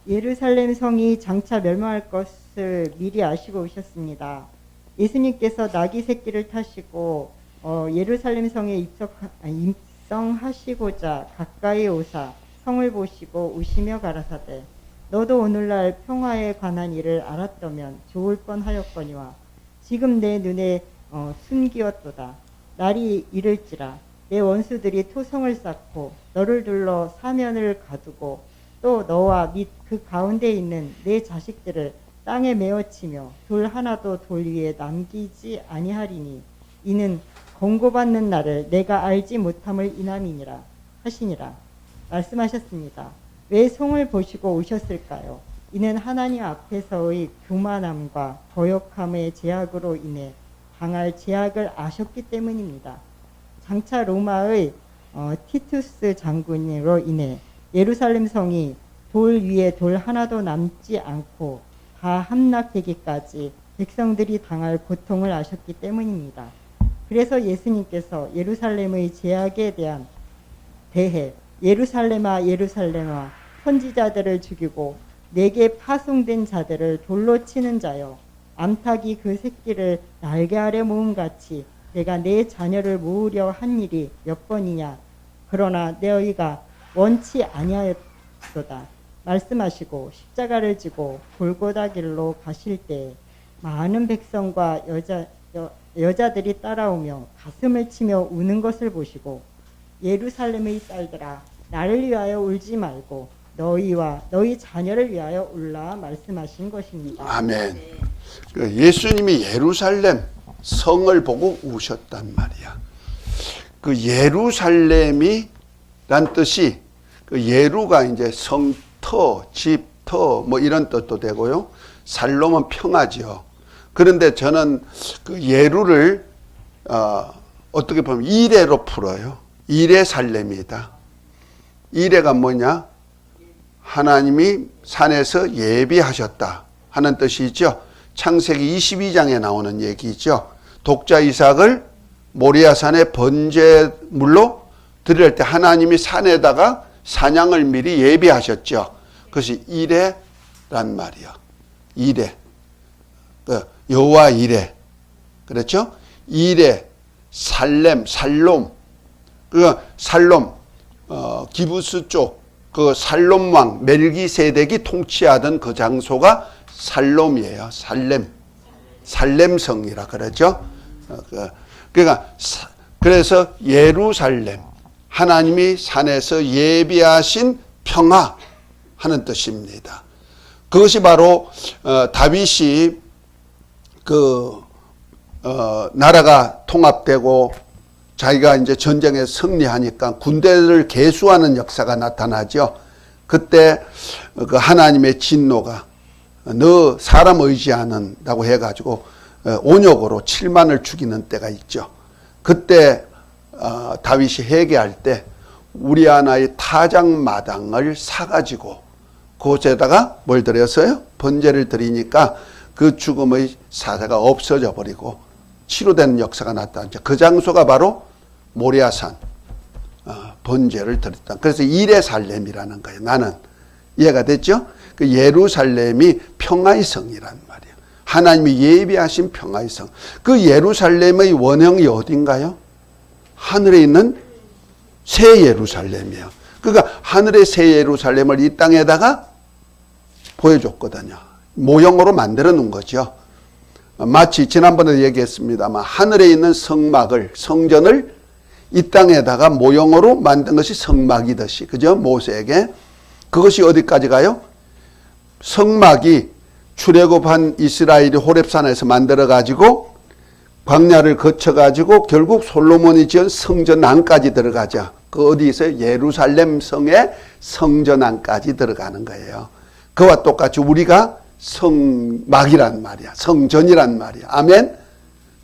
예루살렘 성이 장차 멸망할 것을 미리 아시고 오셨습니다. 예수님께서 나귀 새끼를 타시고 예루살렘 성에 입성하시고자 가까이 오사 성을 보시고 우시며 가라사대 너도 오늘날 평화에 관한 일을 알았다면 좋을 뻔하였거니와 지금 내 눈에 숨기었도다. 날이 이를지라 내 원수들이 토성을 쌓고 너를 둘러 사면을 가두고 또 너와 및 그 가운데 있는 내 자식들을 땅에 메어치며 돌 하나도 돌 위에 남기지 아니하리니 이는 권고받는 날을 내가 알지 못함을 인함이니라 하시니라 말씀하셨습니다. 왜 성을 보시고 오셨을까요? 이는 하나님 앞에서의 교만함과 거역함의 제약으로 인해 당할 제약을 아셨기 때문입니다. 장차 로마의 티투스 장군으로 인해 예루살렘 성이 돌 위에 돌 하나도 남지 않고 다 함락되기까지 백성들이 당할 고통을 아셨기 때문입니다. 그래서 예수님께서 예루살렘의 제약에 대해 예루살렘아 예루살렘아 선지자들을 죽이고 내게 파송된 자들을 돌로 치는 자여 암탉이 그 새끼를 날개 아래 모음같이 내가 내 자녀를 모으려 한 일이 몇 번이냐 그러나 너희가 원치 아니하였도다 말씀하시고 십자가를 지고 골고다 길로 가실 때 많은 백성과 여자들이 따라오며 가슴을 치며 우는 것을 보시고 예루살렘의 딸들아 나를 위하여 울지 말고 너희와 너희 자녀를 위하여 울라 말씀하신 것입니다. 아멘. 예수님이 예루살렘 성을 보고 우셨단 말이야. 그 예루살렘이란 뜻이 그 예루가 이제 성터, 집터 뭐 이런 뜻도 되고요. 살롬은 평화죠. 그런데 저는 그 예루를 어떻게 보면 이레로 풀어요. 이레 살렘이다. 이레가 뭐냐? 하나님이 산에서 예비하셨다 하는 뜻이죠. 창세기 22장에 나오는 얘기죠. 독자 이삭을 모리아산의 번제물로 드릴 때 하나님이 산에다가 사냥을 미리 예비하셨죠. 그것이 이레란 말이야. 이레. 여호와 이레. 그렇죠? 이레, 살렘, 살롬. 그 살롬, 기부스 쪽, 그 살롬 왕, 멜기세덱이 통치하던 그 장소가 살롬이에요. 살렘성이라 그러죠. 그러니까, 그래서 예루살렘, 하나님이 산에서 예비하신 평화 하는 뜻입니다. 그것이 바로, 다윗이 나라가 통합되고 자기가 이제 전쟁에 승리하니까 군대를 계수하는 역사가 나타나죠. 그때 그 하나님의 진노가 너 사람 의지 않는다고 해가지고 온역으로 7만을 죽이는 때가 있죠. 그때 다윗이 회개할 때 우리아나의 타작마당을 사가지고 그곳에다가 뭘 드렸어요? 번제를 드리니까 그 죽음의 사자가 없어져 버리고 치료되는 역사가 나타났죠. 그 장소가 바로 모리아산, 번제를 드렸다. 그래서 일의 살렘이라는 거예요. 나는 이해가 됐죠? 그 예루살렘이 평화의 성이란 말이에요. 하나님이 예비하신 평화의 성. 그 예루살렘의 원형이 어딘가요? 하늘에 있는 새 예루살렘이에요. 그러니까 하늘의 새 예루살렘을 이 땅에다가 보여줬거든요. 모형으로 만들어 놓은 거죠. 마치 지난번에 얘기했습니다만 하늘에 있는 성막을, 성전을 이 땅에다가 모형으로 만든 것이 성막이듯이, 그죠? 모세에게. 그것이 어디까지 가요? 성막이 출애굽한 이스라엘이 호렙산에서 만들어가지고 광야를 거쳐가지고 결국 솔로몬이 지은 성전안까지 들어가죠. 그 어디 있어요? 예루살렘 성의 성전안까지 들어가는 거예요. 그와 똑같이 우리가 성막이란 말이야. 성전이란 말이야. 아멘?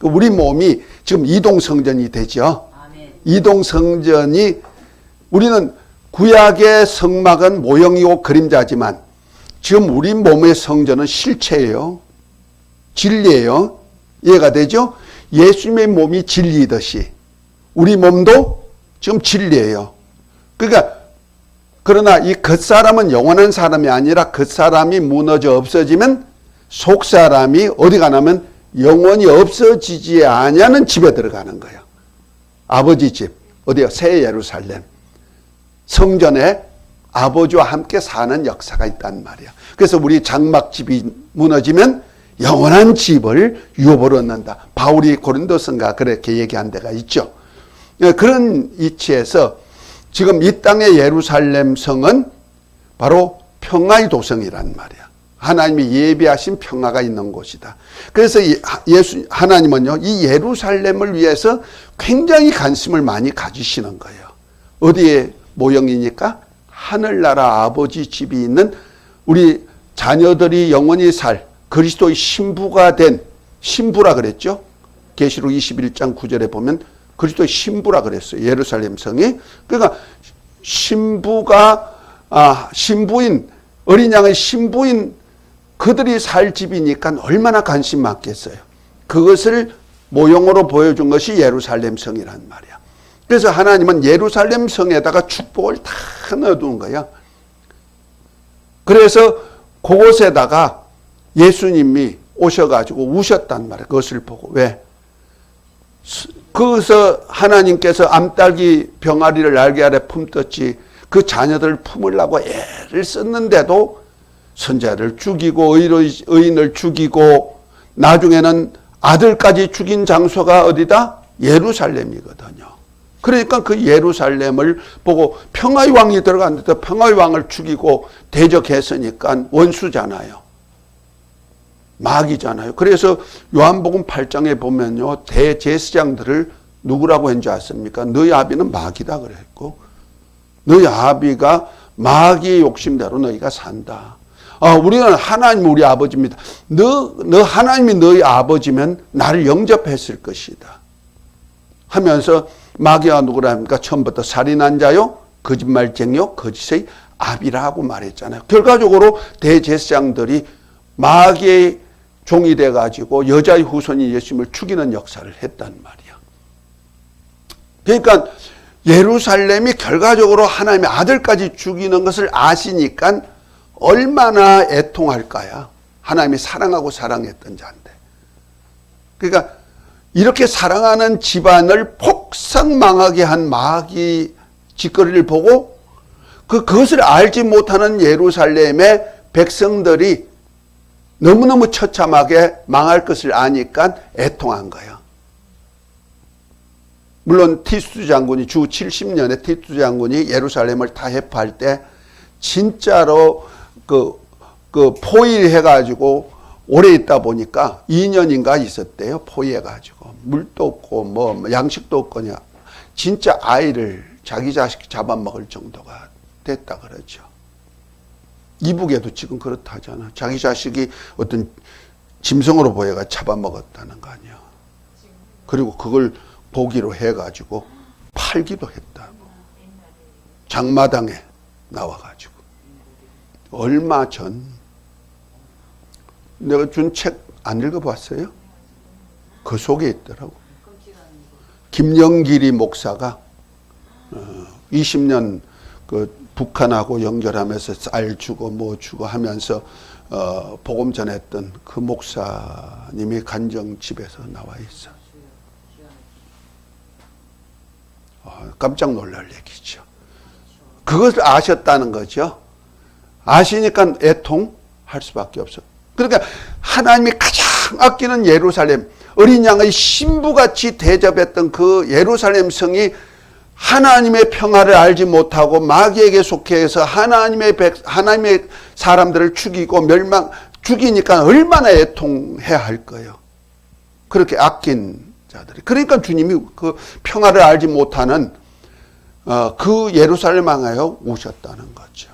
우리 몸이 지금 이동성전이 되죠. 아멘. 이동성전이, 우리는 구약의 성막은 모형이고 그림자지만 지금 우리 몸의 성전은 실체예요. 진리예요. 이해가 되죠? 예수님의 몸이 진리이듯이 우리 몸도 지금 진리예요. 그러니까 그러나 이 겉사람은 영원한 사람이 아니라 겉사람이 무너져 없어지면 속사람이 어디 가냐면 영원히 없어지지 아니하는 집에 들어가는 거예요. 아버지 집. 어디요? 새 예루살렘. 성전에 아버지와 함께 사는 역사가 있단 말이야. 그래서 우리 장막집이 무너지면 영원한 집을 유업으로 얻는다. 바울이 고린도서인가 그렇게 얘기한 데가 있죠. 그런 이치에서 지금 이 땅의 예루살렘 성은 바로 평화의 도성이란 말이야. 하나님이 예비하신 평화가 있는 곳이다. 그래서 하나님은요, 이 예루살렘을 위해서 굉장히 관심을 많이 가지시는 거예요. 어디에 모형이니까? 하늘나라 아버지 집이 있는 우리 자녀들이 영원히 살 그리스도의 신부가 된, 신부라 그랬죠? 계시록 21장 9절에 보면 그리스도의 신부라 그랬어요. 예루살렘 성이. 그러니까 신부가, 신부인, 어린 양의 신부인 그들이 살 집이니까 얼마나 관심 많겠어요. 그것을 모형으로 보여준 것이 예루살렘 성이란 말이야. 그래서 하나님은 예루살렘 성에다가 축복을 다 넣어둔 거야. 그래서 그곳에다가 예수님이 오셔가지고 우셨단 말이에요. 그것을 보고. 왜? 거기서 하나님께서 암딸기 병아리를 날개 아래 품떴지 그 자녀들을 품으려고 애를 썼는데도 선자를 죽이고 의인을 죽이고 나중에는 아들까지 죽인 장소가 어디다? 예루살렘이거든요. 그러니까 그 예루살렘을 보고 평화의 왕이 들어갔는데 평화의 왕을 죽이고 대적했으니까 원수잖아요. 마귀잖아요. 그래서 요한복음 8장에 보면요, 대제사장들을 누구라고 했는지 아십니까? 너희 아비는 마귀다 그랬고, 너희 아비가 마귀의 욕심대로 너희가 산다. 우리는 하나님 우리 아버지입니다. 너 하나님이 너희 아버지면 나를 영접했을 것이다. 하면서 마귀가 누구라 합니까? 처음부터 살인한 자요, 거짓말쟁이요, 거짓의 아비라고 말했잖아요. 결과적으로 대제사장들이 마귀의 종이 돼가지고 여자의 후손인 예수님을 죽이는 역사를 했단 말이야. 그러니까 예루살렘이 결과적으로 하나님의 아들까지 죽이는 것을 아시니까 얼마나 애통할까요? 하나님이 사랑하고 사랑했던 자인데. 그러니까 이렇게 사랑하는 집안을 폭삭망하게 한 마귀 짓거리를 보고 그것을 알지 못하는 예루살렘의 백성들이 너무너무 처참하게 망할 것을 아니까 애통한 거예요. 물론 티투 장군이 주 70년에 티투 장군이 예루살렘을 타협할 때 진짜로 그 포위해가지고 오래 있다 보니까 2년인가 있었대요. 포위해가지고 물도 없고 뭐 양식도 없고 그냥 진짜 아이를 자기 자식 잡아먹을 정도가 됐다 그러죠. 이북에도 지금 그렇다 하잖아. 자기 자식이 어떤 짐승으로 보여가 잡아먹었다는 거 아니야. 그리고 그걸 고기로 해가지고 팔기도 했다고. 장마당에 나와가지고. 얼마 전 내가 준 책 안 읽어봤어요? 그 속에 있더라고. 김영길이 목사가 20년 그 북한하고 연결하면서 쌀 주고 뭐 주고 하면서 복음 전했던 그 목사님이 간정집에서 나와 있어. 깜짝 놀랄 얘기죠. 그것을 아셨다는 거죠. 아시니까 애통할 수밖에 없어. 그러니까 하나님이 가장 아끼는 예루살렘, 어린 양의 신부같이 대접했던 그 예루살렘 성이 하나님의 평화를 알지 못하고 마귀에게 속해서 하나님의 사람들을 죽이고 죽이니까 얼마나 애통해야 할 거예요. 그렇게 아낀 자들이. 그러니까 주님이 그 평화를 알지 못하는 그 예루살렘 향하여 오셨다는 거죠.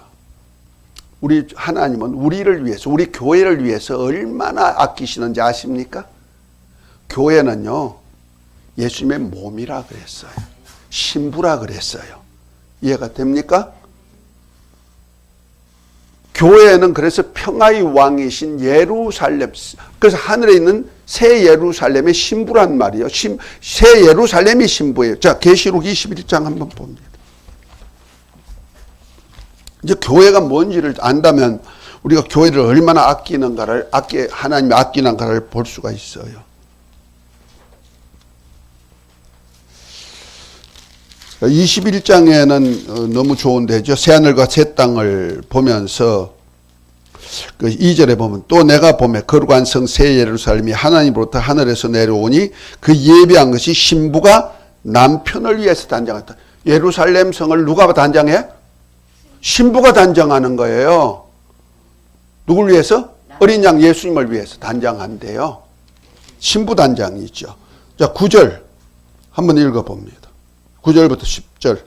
우리 하나님은 우리를 위해서, 우리 교회를 위해서 얼마나 아끼시는지 아십니까? 교회는요, 예수님의 몸이라 그랬어요. 신부라 그랬어요. 이해가 됩니까? 교회는 그래서 평화의 왕이신 예루살렘, 그래서 하늘에 있는 새 예루살렘의 신부란 말이에요. 새 예루살렘이 신부예요. 자, 계시록 21장 한번 봅니다. 이제 교회가 뭔지를 안다면 우리가 교회를 얼마나 아끼는가를, 하나님이 아끼는가를 볼 수가 있어요. 21장에는 너무 좋은데죠. 새하늘과 새 땅을 보면서 그 2절에 보면 또 내가 보매 거룩한 성 새 예루살렘이 하나님으로부터 하늘에서 내려오니 그 예비한 것이 신부가 남편을 위해서 단장했다. 예루살렘 성을 누가 단장해? 신부가 단장하는 거예요. 누굴 위해서? 어린 양 예수님을 위해서 단장한대요. 신부 단장이죠. 자, 9절 한번 읽어봅니다. 9절부터 10절.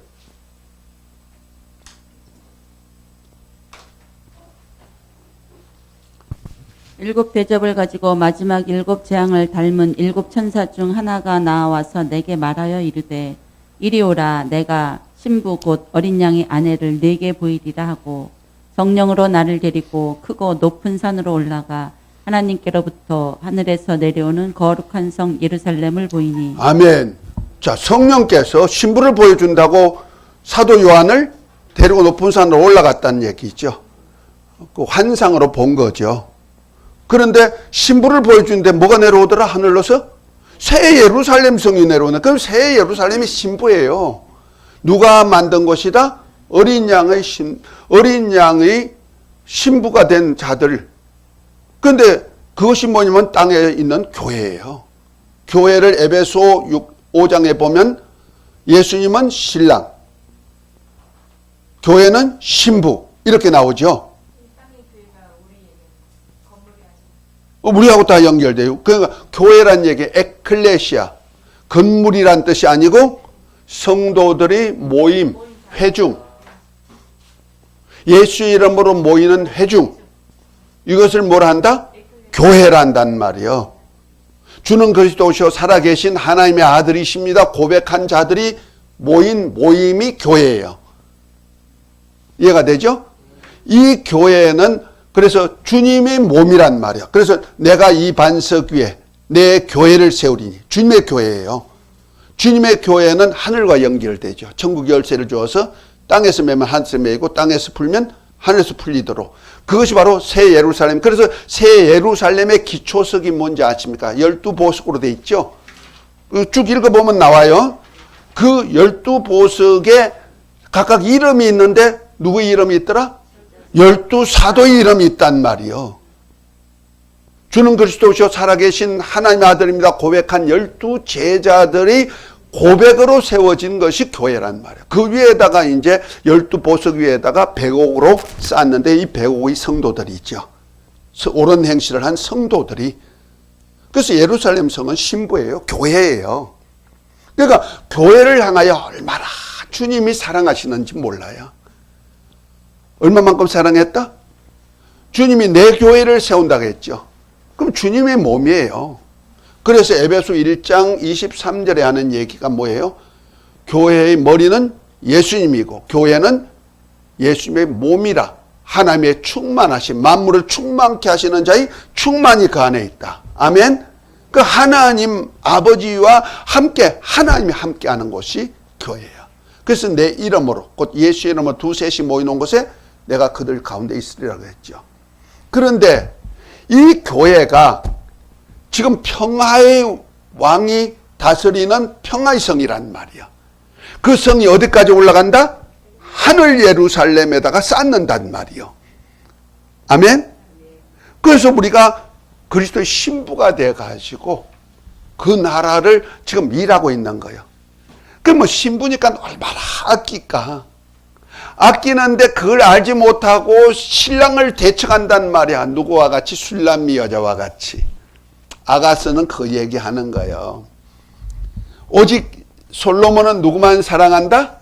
일곱 대접을 가지고 마지막 일곱 재앙을 닮은 일곱 천사 중 하나가 나와서 내게 말하여 이르되 이리 오라. 내가 신부 곧 어린 양의 아내를 네게 보이리라 하고 성령으로 나를 데리고 크고 높은 산으로 올라가 하나님께로부터 하늘에서 내려오는 거룩한 성 예루살렘을 보이니. 아멘. 자, 성령께서 신부를 보여준다고 사도 요한을 데리고 높은 산으로 올라갔다는 얘기죠. 그 환상으로 본 거죠. 그런데 신부를 보여주는데 뭐가 내려오더라? 하늘로서 새 예루살렘 성이 내려오네. 그럼 새 예루살렘이 신부예요. 누가 만든 것이다? 어린 양의 신부가 된 자들. 그런데 그것이 뭐냐면 땅에 있는 교회예요. 교회를 에베소 5장에 보면 예수님은 신랑, 교회는 신부 이렇게 나오죠. 땅의 교회가 우리 건물이 아니고 우리하고 다 연결돼요. 그러니까 교회란 얘기 에클레시아, 건물이란 뜻이 아니고 성도들이 모임, 회중, 예수 이름으로 모이는 회중, 이것을 뭐라 한다? 교회라 한단 말이에요. 주는 그리스도시요 살아계신 하나님의 아들이십니다 고백한 자들이 모인 모임이 교회예요. 이해가 되죠? 이 교회는 그래서 주님의 몸이란 말이야. 그래서 내가 이 반석 위에 내 교회를 세우리니, 주님의 교회예요. 주님의 교회는 하늘과 연결되죠. 천국 열쇠를 주어서 땅에서 매면 하늘에서 매고 땅에서 풀면 하늘에서 풀리도록. 그것이 바로 새 예루살렘. 그래서 새 예루살렘의 기초석이 뭔지 아십니까? 12보석으로 돼 있죠. 쭉 읽어보면 나와요. 그 12보석에 각각 이름이 있는데 누구의 이름이 있더라? 12사도의 이름이 있단 말이요. 주는 그리스도시요 살아계신 하나님의 아들입니다 고백한 12제자들이 고백으로 세워진 것이 교회란 말이에요. 그 위에다가 이제 12보석 위에다가 백옥으로 쌓았는데 이 백옥의 성도들이 있죠. 옳은 행실을 한 성도들이. 그래서 예루살렘 성은 신부예요. 교회예요. 그러니까 교회를 향하여 얼마나 주님이 사랑하시는지 몰라요. 얼마만큼 사랑했다? 주님이 내 교회를 세운다고 했죠. 그럼 주님의 몸이에요. 그래서 에베소 1장 23절에 하는 얘기가 뭐예요? 교회의 머리는 예수님이고 교회는 예수님의 몸이라. 하나님의 충만하신, 만물을 충만케 하시는 자의 충만이 그 안에 있다. 아멘. 그 하나님 아버지와 함께, 하나님이 함께하는 곳이 교회예요. 그래서 내 이름으로 곧 예수의 이름으로 두셋이 모이는 곳에 내가 그들 가운데 있으리라고 했죠. 그런데 이 교회가 지금 평화의 왕이 다스리는 평화의 성이란 말이야. 그 성이 어디까지 올라간다? 하늘 예루살렘에다가 쌓는단 말이요. 아멘? 그래서 우리가 그리스도의 신부가 돼가지고 그 나라를 지금 일하고 있는 거예요. 그러면 신부니까 얼마나 아낄까? 아끼는데 그걸 알지 못하고 신랑을 대척한단 말이야. 누구와 같이? 술람미 여자와 같이. 아가스는 그 얘기하는 거예요. 오직 솔로몬은 누구만 사랑한다?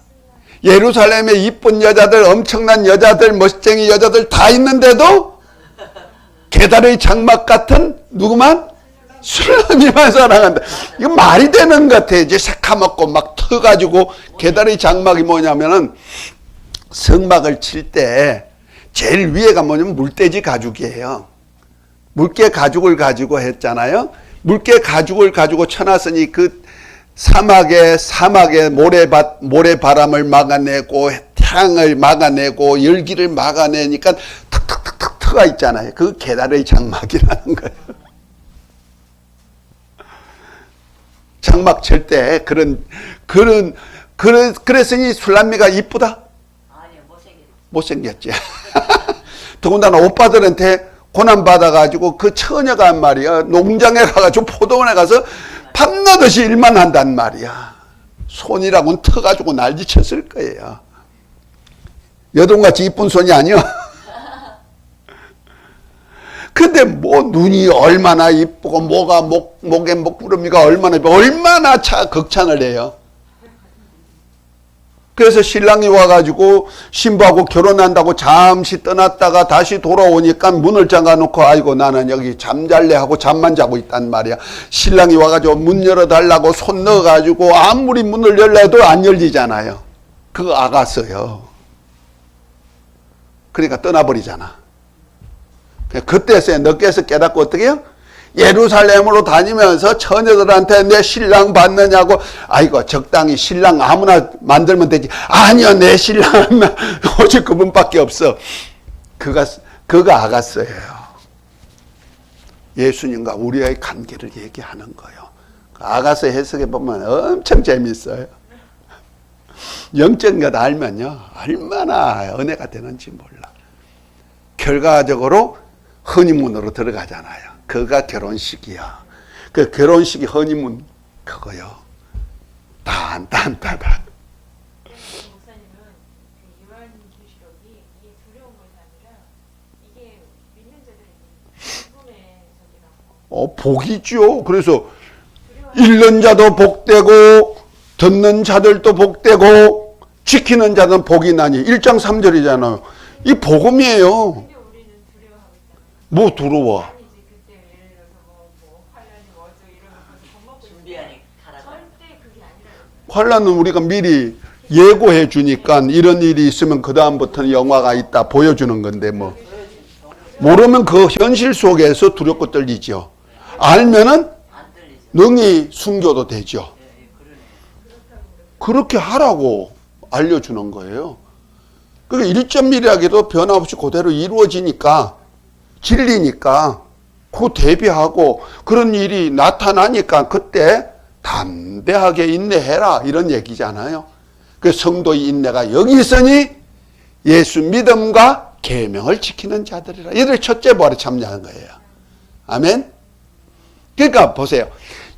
예루살렘에 이쁜 여자들, 엄청난 여자들, 멋쟁이 여자들 다 있는데도 게다르의 장막 같은 누구만? 술람미만 사랑한다. 이거 말이 되는 것 같아. 이제 새카맣고 막 터가지고 게다르의 장막이 뭐냐면은 성막을 칠 때 제일 위에가 뭐냐면 물돼지 가죽이에요. 물개 가죽을 가지고 했잖아요. 물개 가죽을 가지고 쳐놨으니 그 사막에 모래바람을 막아내고 태양을 막아내고 열기를 막아내니까 탁탁탁탁 터가 있잖아요. 그 게다르의 장막이라는 거예요. 장막 칠 때 그랬으니 술람미가 이쁘다? 아니요, 못생겼지. 못생겼어요. 더군다나 오빠들한테 고난받아가지고 그 처녀가 한 말이야. 농장에 가가지고 포도원에 가서 밤낮없이 일만 한단 말이야. 손이라고는 터가지고 난리쳤을 거예요. 여동같이 이쁜 손이 아니야. 근데 뭐 눈이 얼마나 이쁘고 뭐가 목에 목구름이가 얼마나 극찬을 해요. 그래서 신랑이 와가지고 신부하고 결혼한다고 잠시 떠났다가 다시 돌아오니까 문을 잠가놓고 아이고 나는 여기 잠잘래 하고 잠만 자고 있단 말이야. 신랑이 와가지고 문 열어달라고 손 넣어가지고 아무리 문을 열려도 안 열리잖아요. 그거 아가서요. 그러니까 떠나버리잖아. 그때서야 늦게서 깨닫고 어떻게 해요? 예루살렘으로 다니면서 처녀들한테 내 신랑 받느냐고 아이고 적당히 신랑 아무나 만들면 되지. 아니요 내 신랑은 오직 그분밖에 없어. 그가 아가서예요. 예수님과 우리의 관계를 얘기하는 거예요. 아가서 해석해 보면 엄청 재밌어요. 영적인 것 알면요 얼마나 은혜가 되는지 몰라. 결과적으로 허니문으로 들어가잖아요. 그가 결혼식이야. 그 결혼식이 허니문 그거요. 딴딴따다. 목사님은 그 요한계시록이 이게 두려운 것이 아니라 이게 믿는 자들에게 기쁨의 적이라고. 복이죠. 그래서 읽는 자도 복되고 듣는 자들도 복되고 지키는 자는 복이 나니 1장 3절이잖아요. 이 복음이에요. 근데 우리는 두려워하고 있다. 뭐 두려워? 아니지 그때 예를 들어서 뭐 환란이 뭐죠 이러면서 겁먹고 준비하니 가라고. 절대 그게 아니라요. 환란은 우리가 미리 예고해 주니까 이런 일이 있으면 그 다음부터는 영화가 있다 보여주는 건데 뭐 모르면 그 현실 속에서 두렵고 떨리죠. 알면은 안 들리죠. 능히 순교도 되죠. 예, 그러네. 그렇게 하라고 알려주는 거예요. 그러니까 1.1이라도 변함없이 그대로 이루어지니까 진리니까 그 대비하고 그런 일이 나타나니까 그때 담대하게 인내해라 이런 얘기잖아요. 그 성도의 인내가 여기 있으니 예수 믿음과 계명을 지키는 자들이라. 얘들 첫째 부활에 참여한 거예요. 아멘. 그러니까 보세요.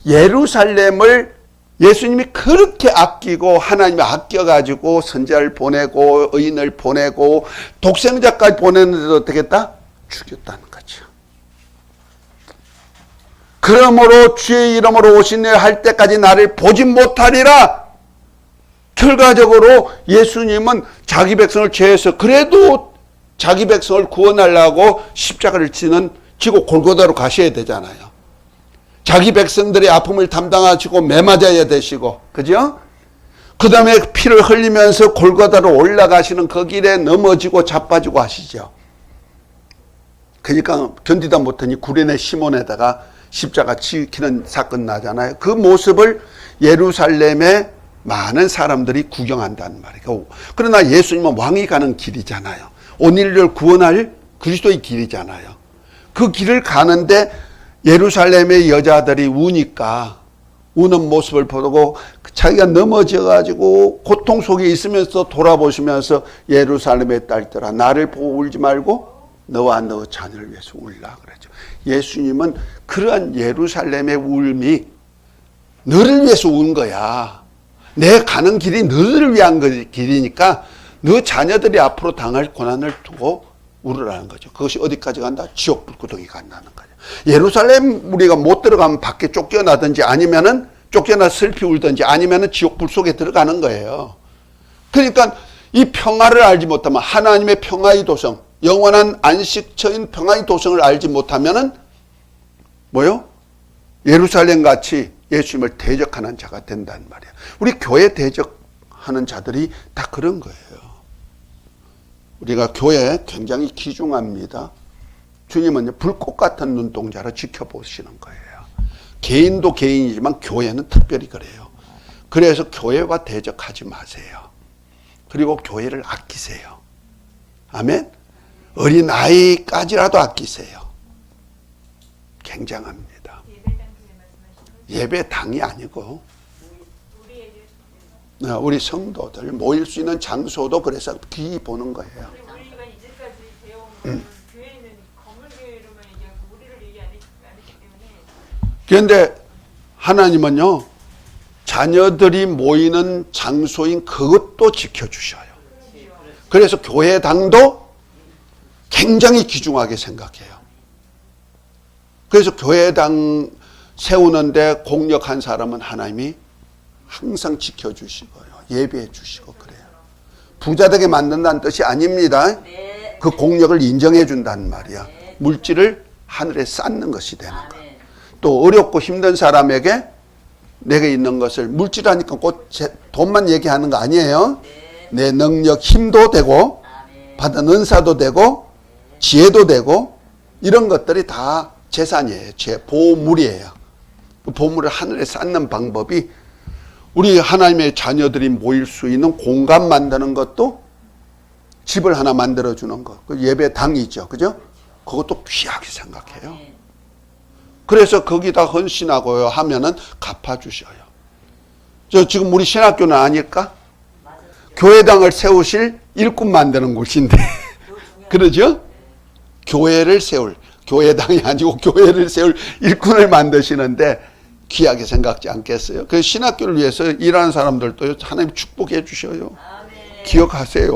예루살렘을 예수님이 그렇게 아끼고 하나님이 아껴가지고 선지자를 보내고 의인을 보내고 독생자까지 보내는데도 어떻게 했다? 죽였다는 거죠. 그러므로 주의 이름으로 오시네 할 때까지 나를 보지 못하리라. 결과적으로 예수님은 자기 백성을 죄해서 그래도 자기 백성을 구원하려고 십자가를 지고 골고다로 가셔야 되잖아요. 자기 백성들의 아픔을 담당하시고 매맞아야 되시고, 그죠? 그 다음에 피를 흘리면서 골고다로 올라가시는 그 길에 넘어지고 자빠지고 하시죠. 그러니까 견디다 못하니 구레네 시몬에다가 십자가 지키는 사건 나잖아요. 그 모습을 예루살렘에 많은 사람들이 구경한다는 말이에요. 그러나 예수님은 왕이 가는 길이잖아요. 온 인류를 구원할 그리스도의 길이잖아요. 그 길을 가는데 예루살렘의 여자들이 우니까 우는 모습을 보고 자기가 넘어져가지고 고통 속에 있으면서 돌아보시면서 예루살렘의 딸들아 나를 보고 울지 말고 너와 너 자녀를 위해서 울라 그러죠. 예수님은 그러한 예루살렘의 울음이 너를 위해서 운 거야. 내 가는 길이 너를 위한 길이니까 너 자녀들이 앞으로 당할 고난을 두고 울으라는 거죠. 그것이 어디까지 간다? 지옥 불구덩이 간다는 거죠. 예루살렘 우리가 못 들어가면 밖에 쫓겨나든지 아니면은 쫓겨나 슬피 울든지 아니면은 지옥 불 속에 들어가는 거예요. 그러니까 이 평화를 알지 못하면 하나님의 평화의 도성, 영원한 안식처인 평화의 도성을 알지 못하면은 뭐요? 예루살렘 같이 예수님을 대적하는 자가 된다는 말이에요. 우리 교회 대적하는 자들이 다 그런 거예요. 우리가 교회에 굉장히 귀중합니다. 주님은 불꽃 같은 눈동자로 지켜보시는 거예요. 개인도 개인이지만 교회는 특별히 그래요. 그래서 교회와 대적하지 마세요. 그리고 교회를 아끼세요. 아멘? 어린아이까지라도 아끼세요. 굉장합니다. 예배당이 아니고 우리 성도들 모일 수 있는 장소도 그래서 귀히 보는 거예요. 우리가 이제까지 배운 교회는 건물교회로만 얘기하고 우리를 얘기 안 했기 때문에 그런데 하나님은요 자녀들이 모이는 장소인 그것도 지켜주셔요. 그래서 교회당도 굉장히 귀중하게 생각해요. 그래서 교회당 세우는데 공력한 사람은 하나님이 항상 지켜주시고요. 예배해 주시고 그래요. 부자 되게 만든다는 뜻이 아닙니다. 그 공력을 인정해 준다는 말이야. 물질을 하늘에 쌓는 것이 되는 거. 또 어렵고 힘든 사람에게 내게 있는 것을 물질하니까 꼭 돈만 얘기하는 거 아니에요. 내 능력, 힘도 되고 받은 은사도 되고 지혜도 되고 이런 것들이 다 재산이에요. 보물이에요. 그 보물을 하늘에 쌓는 방법이 우리 하나님의 자녀들이 모일 수 있는 공간 만드는 것도 집을 하나 만들어주는 것. 그 예배당이죠. 그죠? 그것도 귀하게 생각해요. 그래서 거기다 헌신하고요 하면은 갚아주셔요. 지금 우리 신학교는 아닐까? 교회당을 세우실 일꾼 만드는 곳인데. 그러죠? 교회를 세울, 교회당이 아니고 교회를 세울 일꾼을 만드시는데 귀하게 생각지 않겠어요? 그 신학교를 위해서 일하는 사람들도 하나님 축복해 주셔요. 기억하세요.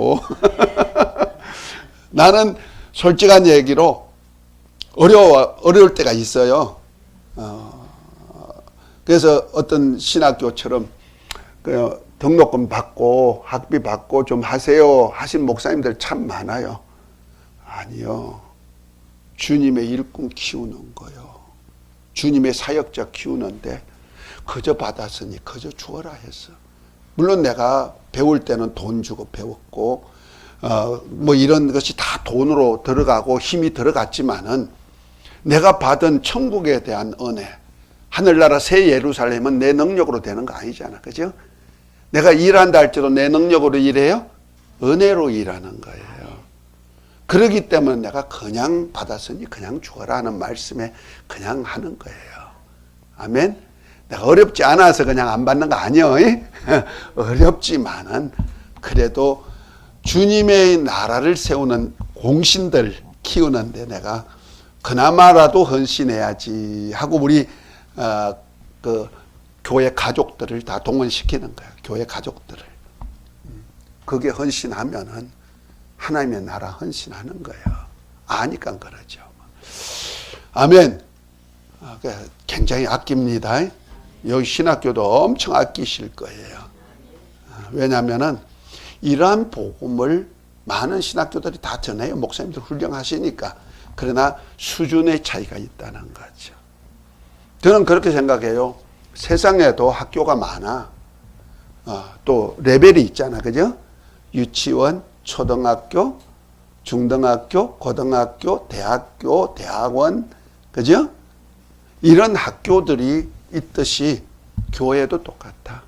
나는 솔직한 얘기로 어려울 때가 있어요. 그래서 어떤 신학교처럼 그 등록금 받고 학비 받고 좀 하세요 하신 목사님들 참 많아요. 아니요. 주님의 일꾼 키우는 거요. 주님의 사역자 키우는데 그저 받았으니 그저 주어라 했어. 물론 내가 배울 때는 돈 주고 배웠고 뭐 이런 것이 다 돈으로 들어가고 힘이 들어갔지만은 내가 받은 천국에 대한 은혜, 하늘나라 새 예루살렘은 내 능력으로 되는 거 아니잖아. 그죠? 내가 일한다 할지라도 내 능력으로 일해요? 은혜로 일하는 거예요. 그러기 때문에 내가 그냥 받았으니 그냥 주어라 하는 말씀에 그냥 하는 거예요. 아멘? 내가 어렵지 않아서 그냥 안 받는 거 아니에요. 어렵지만은 그래도 주님의 나라를 세우는 공신들 키우는데 내가 그나마라도 헌신해야지 하고 우리 그 교회 가족들을 다 동원시키는 거예요. 교회 가족들을. 그게 헌신하면은 하나님의 나라 헌신하는 거예요. 아니까 그러죠. 아멘. 굉장히 아낍니다. 여기 신학교도 엄청 아끼실 거예요. 왜냐하면은 이러한 복음을 많은 신학교들이 다 전해요. 목사님들 훌륭하시니까. 그러나 수준의 차이가 있다는 거죠. 저는 그렇게 생각해요. 세상에도 학교가 많아. 또 레벨이 있잖아. 그죠? 유치원, 초등학교, 중등학교, 고등학교, 대학교, 대학원. 그죠? 이런 학교들이 있듯이 교회도 똑같아.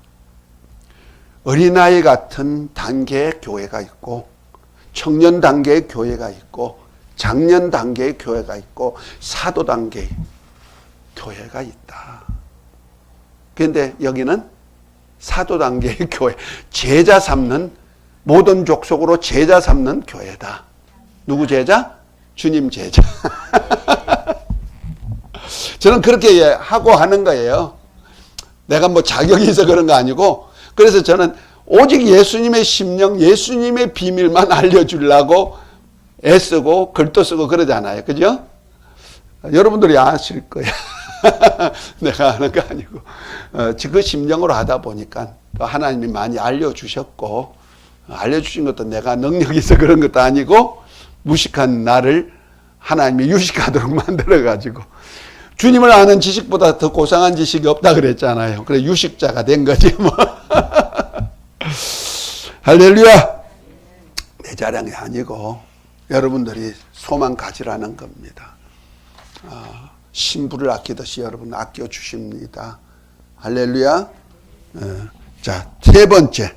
어린아이 같은 단계의 교회가 있고 청년 단계의 교회가 있고 장년 단계의 교회가 있고 사도 단계의 교회가 있다. 그런데 여기는 사도 단계의 교회, 제자 삼는, 모든 족속으로 제자 삼는 교회다. 누구 제자? 주님 제자. 저는 그렇게 하고 하는 거예요. 내가 뭐 자격이 있어 그런 거 아니고, 그래서 저는 오직 예수님의 심령, 예수님의 비밀만 알려주려고 애쓰고 글도 쓰고 그러잖아요. 그죠? 여러분들이 아실 거야. 내가 하는 거 아니고. 그 심령으로 하다 보니까 또 하나님이 많이 알려주셨고, 알려주신 것도 내가 능력이 있어 그런 것도 아니고, 무식한 나를 하나님이 유식하도록 만들어가지고, 주님을 아는 지식보다 더 고상한 지식이 없다 그랬잖아요. 그래, 유식자가 된 거지, 뭐. 할렐루야! 내 자랑이 아니고, 여러분들이 소망 가지라는 겁니다. 신부를 아끼듯이 여러분 아껴주십니다. 할렐루야! 자, 세 번째.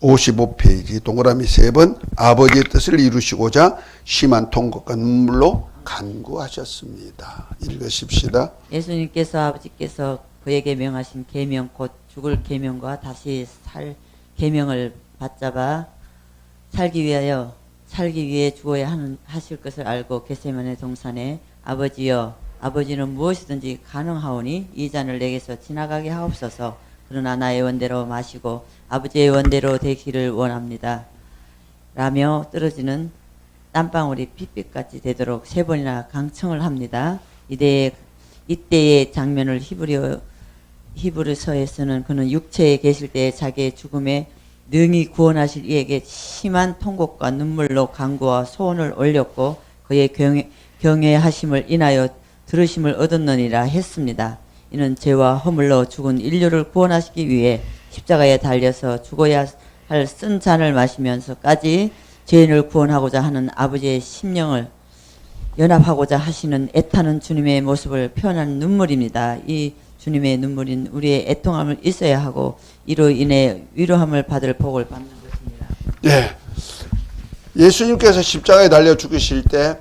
55페이지 동그라미 3번 아버지의 뜻을 이루시고자 심한 통곡과 눈물로 간구하셨습니다. 읽으십시다. 예수님께서 아버지께서 그에게 명하신 계명 곧 죽을 계명과 다시 살 계명을 받잡아 살기 위해 죽어야 하실 것을 알고 겟세마네 동산에 아버지여 아버지는 무엇이든지 가능하오니 이 잔을 내게서 지나가게 하옵소서. 그러나 나의 원대로 마시고 아버지의 원대로 되기를 원합니다. 라며 떨어지는 땀방울이 핏빛같이 되도록 3번이나 강청을 합니다. 이때의 장면을 히브리서에서는 그는 육체에 계실 때 자기의 죽음에 능히 구원하실 이에게 심한 통곡과 눈물로 간구와 소원을 올렸고 그의 경외하심을 인하여 들으심을 얻었느니라 했습니다. 이는 죄와 허물로 죽은 인류를 구원하시기 위해 십자가에 달려서 죽어야 할 쓴 잔을 마시면서까지 죄인을 구원하고자 하는 아버지의 심령을 연합하고자 하시는 애타는 주님의 모습을 표현한 눈물입니다. 이 주님의 눈물인 우리의 애통함을 있어야 하고 이로 인해 위로함을 받을 복을 받는 것입니다. 네. 예수님께서 십자가에 달려 죽으실 때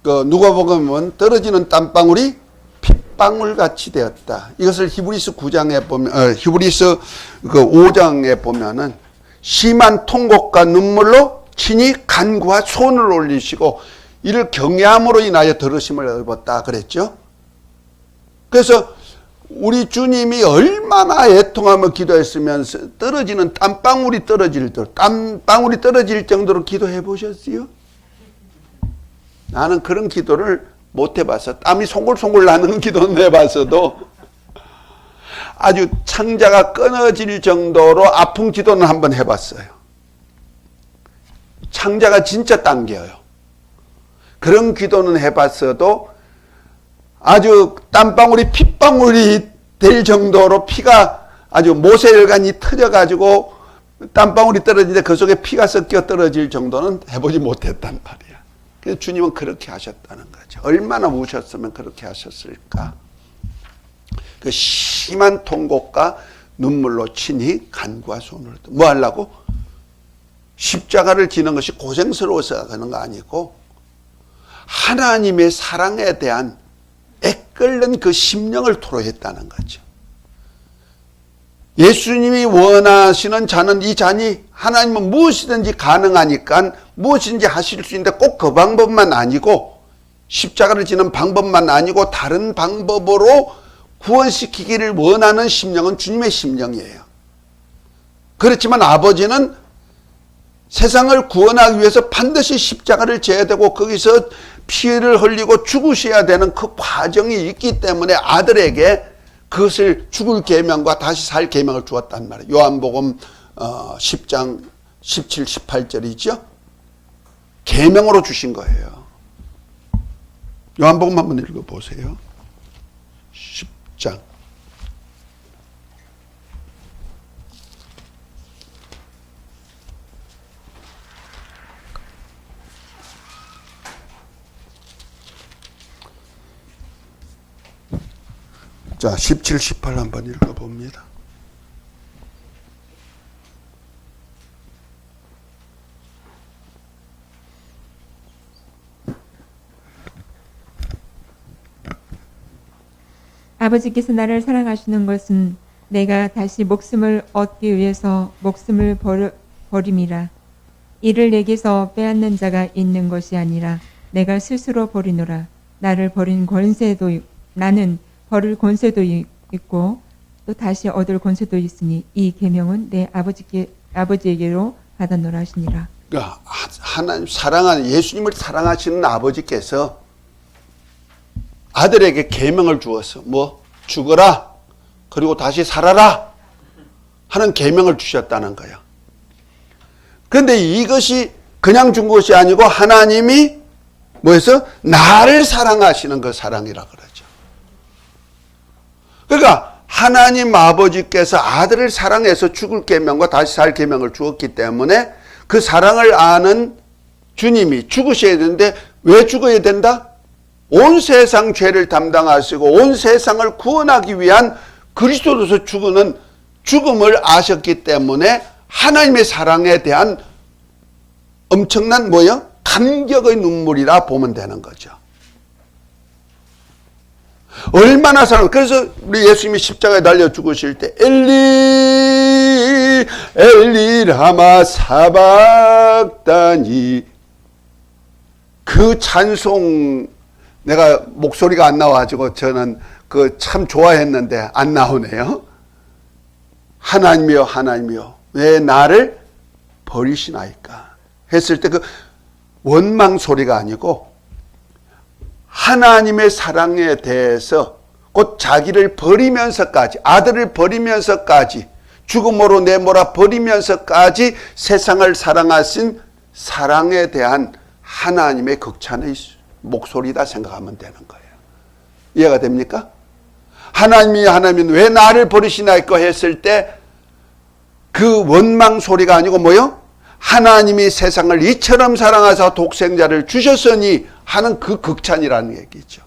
누가복음은 떨어지는 땀방울이 핏방울 같이 되었다. 이것을 히브리서 9장에 보면, 히브리서 5장에 보면은 심한 통곡과 눈물로 친히 간구와 손을 올리시고 이를 경외함으로 인하여 들으심을 입었다 그랬죠. 그래서 우리 주님이 얼마나 애통하며 기도했으면 떨어지는 땀방울이 떨어질 정도로 기도해 보셨어요? 나는 그런 기도를 못 해봤어. 땀이 송골송골 나는 기도는 해봤어도 아주 창자가 끊어질 정도로 아픈 기도는 한번 해봤어요. 창자가 진짜 당겨요. 그런 기도는 해봤어도 아주 땀방울이 핏방울이 될 정도로 피가 아주 모세혈관이 터져가지고 땀방울이 떨어지는데 그 속에 피가 섞여 떨어질 정도는 해보지 못했단 말이야. 그래서 주님은 그렇게 하셨다는 거죠. 얼마나 우셨으면 그렇게 하셨을까. 그 심한 통곡과 눈물로 친히 간구와 손을 뭐 하려고? 십자가를 지는 것이 고생스러워서 하는 거 아니고 하나님의 사랑에 대한 애끓는 그 심령을 토로했다는 거죠. 예수님이 원하시는 잔은 이 잔이 하나님은 무엇이든지 가능하니까 무엇인지 하실 수 있는데 꼭 그 방법만 아니고 십자가를 지는 방법만 아니고 다른 방법으로 구원시키기를 원하는 심령은 주님의 심령이에요. 그렇지만 아버지는 세상을 구원하기 위해서 반드시 십자가를 져야 되고 거기서 피를 흘리고 죽으셔야 되는 그 과정이 있기 때문에 아들에게 그것을 죽을 계명과 다시 살 계명을 주었단 말이에요. 요한복음 10장 17, 18절이죠. 계명으로 주신 거예요. 요한복음 한번 읽어보세요. 10장. 자, 17, 18 한번 읽어봅니다. 아버지께서 나를 사랑하시는 것은 내가 다시 목숨을 얻기 위해서 목숨을 버림이라. 이를 내게서 빼앗는 자가 있는 것이 아니라 내가 스스로 버리노라. 나를 버린 권세도 나는 버릴 권세도 있고 또 다시 얻을 권세도 있으니 이 계명은 내 아버지에게로 받았노라 하시니라. 그러니까 하나님 사랑하는 예수님을 사랑하시는 아버지께서 아들에게 계명을 주어서 뭐 죽어라 그리고 다시 살아라 하는 계명을 주셨다는 거예요. 그런데 이것이 그냥 준 것이 아니고 하나님이 뭐해서 나를 사랑하시는 그 사랑이라 그러죠. 그러니까 하나님 아버지께서 아들을 사랑해서 죽을 계명과 다시 살 계명을 주었기 때문에 그 사랑을 아는 주님이 죽으셔야 되는데 왜 죽어야 된다? 온 세상 죄를 담당하시고 온 세상을 구원하기 위한 그리스도로서 죽는 죽음을 아셨기 때문에 하나님의 사랑에 대한 엄청난 뭐요? 감격의 눈물이라 보면 되는 거죠. 얼마나 사랑, 그래서 우리 예수님이 십자가에 달려 죽으실 때 엘리 엘리 라마 사박다니 그 찬송 내가 목소리가 안 나와가지고 저는 그 참 좋아했는데 안 나오네요. 하나님이여 하나님이여 왜 나를 버리시나이까 했을 때 그 원망 소리가 아니고 하나님의 사랑에 대해서 곧 자기를 버리면서까지 아들을 버리면서까지 죽음으로 내몰아 버리면서까지 세상을 사랑하신 사랑에 대한 하나님의 극찬의 목소리다 생각하면 되는 거예요. 이해가 됩니까? 하나님은 왜 나를 버리시나이까 했을 때 그 원망 소리가 아니고 뭐요? 하나님이 세상을 이처럼 사랑하사 독생자를 주셨으니 하는 그 극찬이라는 얘기죠.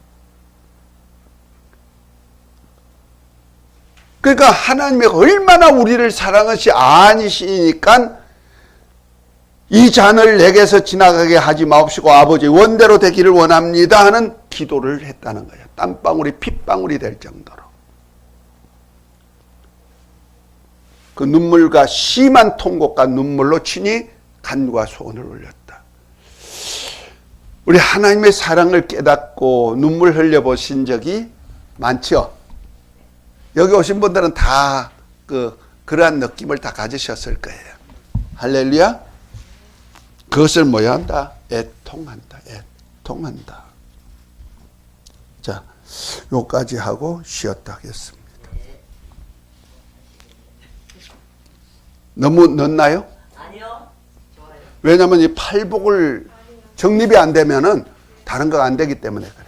그러니까 하나님이 얼마나 우리를 사랑하시 아니시니까 이 잔을 내게서 지나가게 하지 마옵시고 아버지 원대로 되기를 원합니다 하는 기도를 했다는 거예요. 땀방울이 핏방울이 될 정도로. 그 눈물과 심한 통곡과 눈물로 친히 간과 소원을 올렸다. 우리 하나님의 사랑을 깨닫고 눈물 흘려보신 적이 많죠? 여기 오신 분들은 다 그러한 느낌을 다 가지셨을 거예요. 할렐루야. 그것을 뭐야 한다? 애통한다. 애통한다. 자, 요까지 하고 쉬었다 하겠습니다. 너무 늦나요? 아니요. 좋아요. 왜냐하면 이 팔복을 정립이 안 되면은 다른 거가 안 되기 때문에 그래요.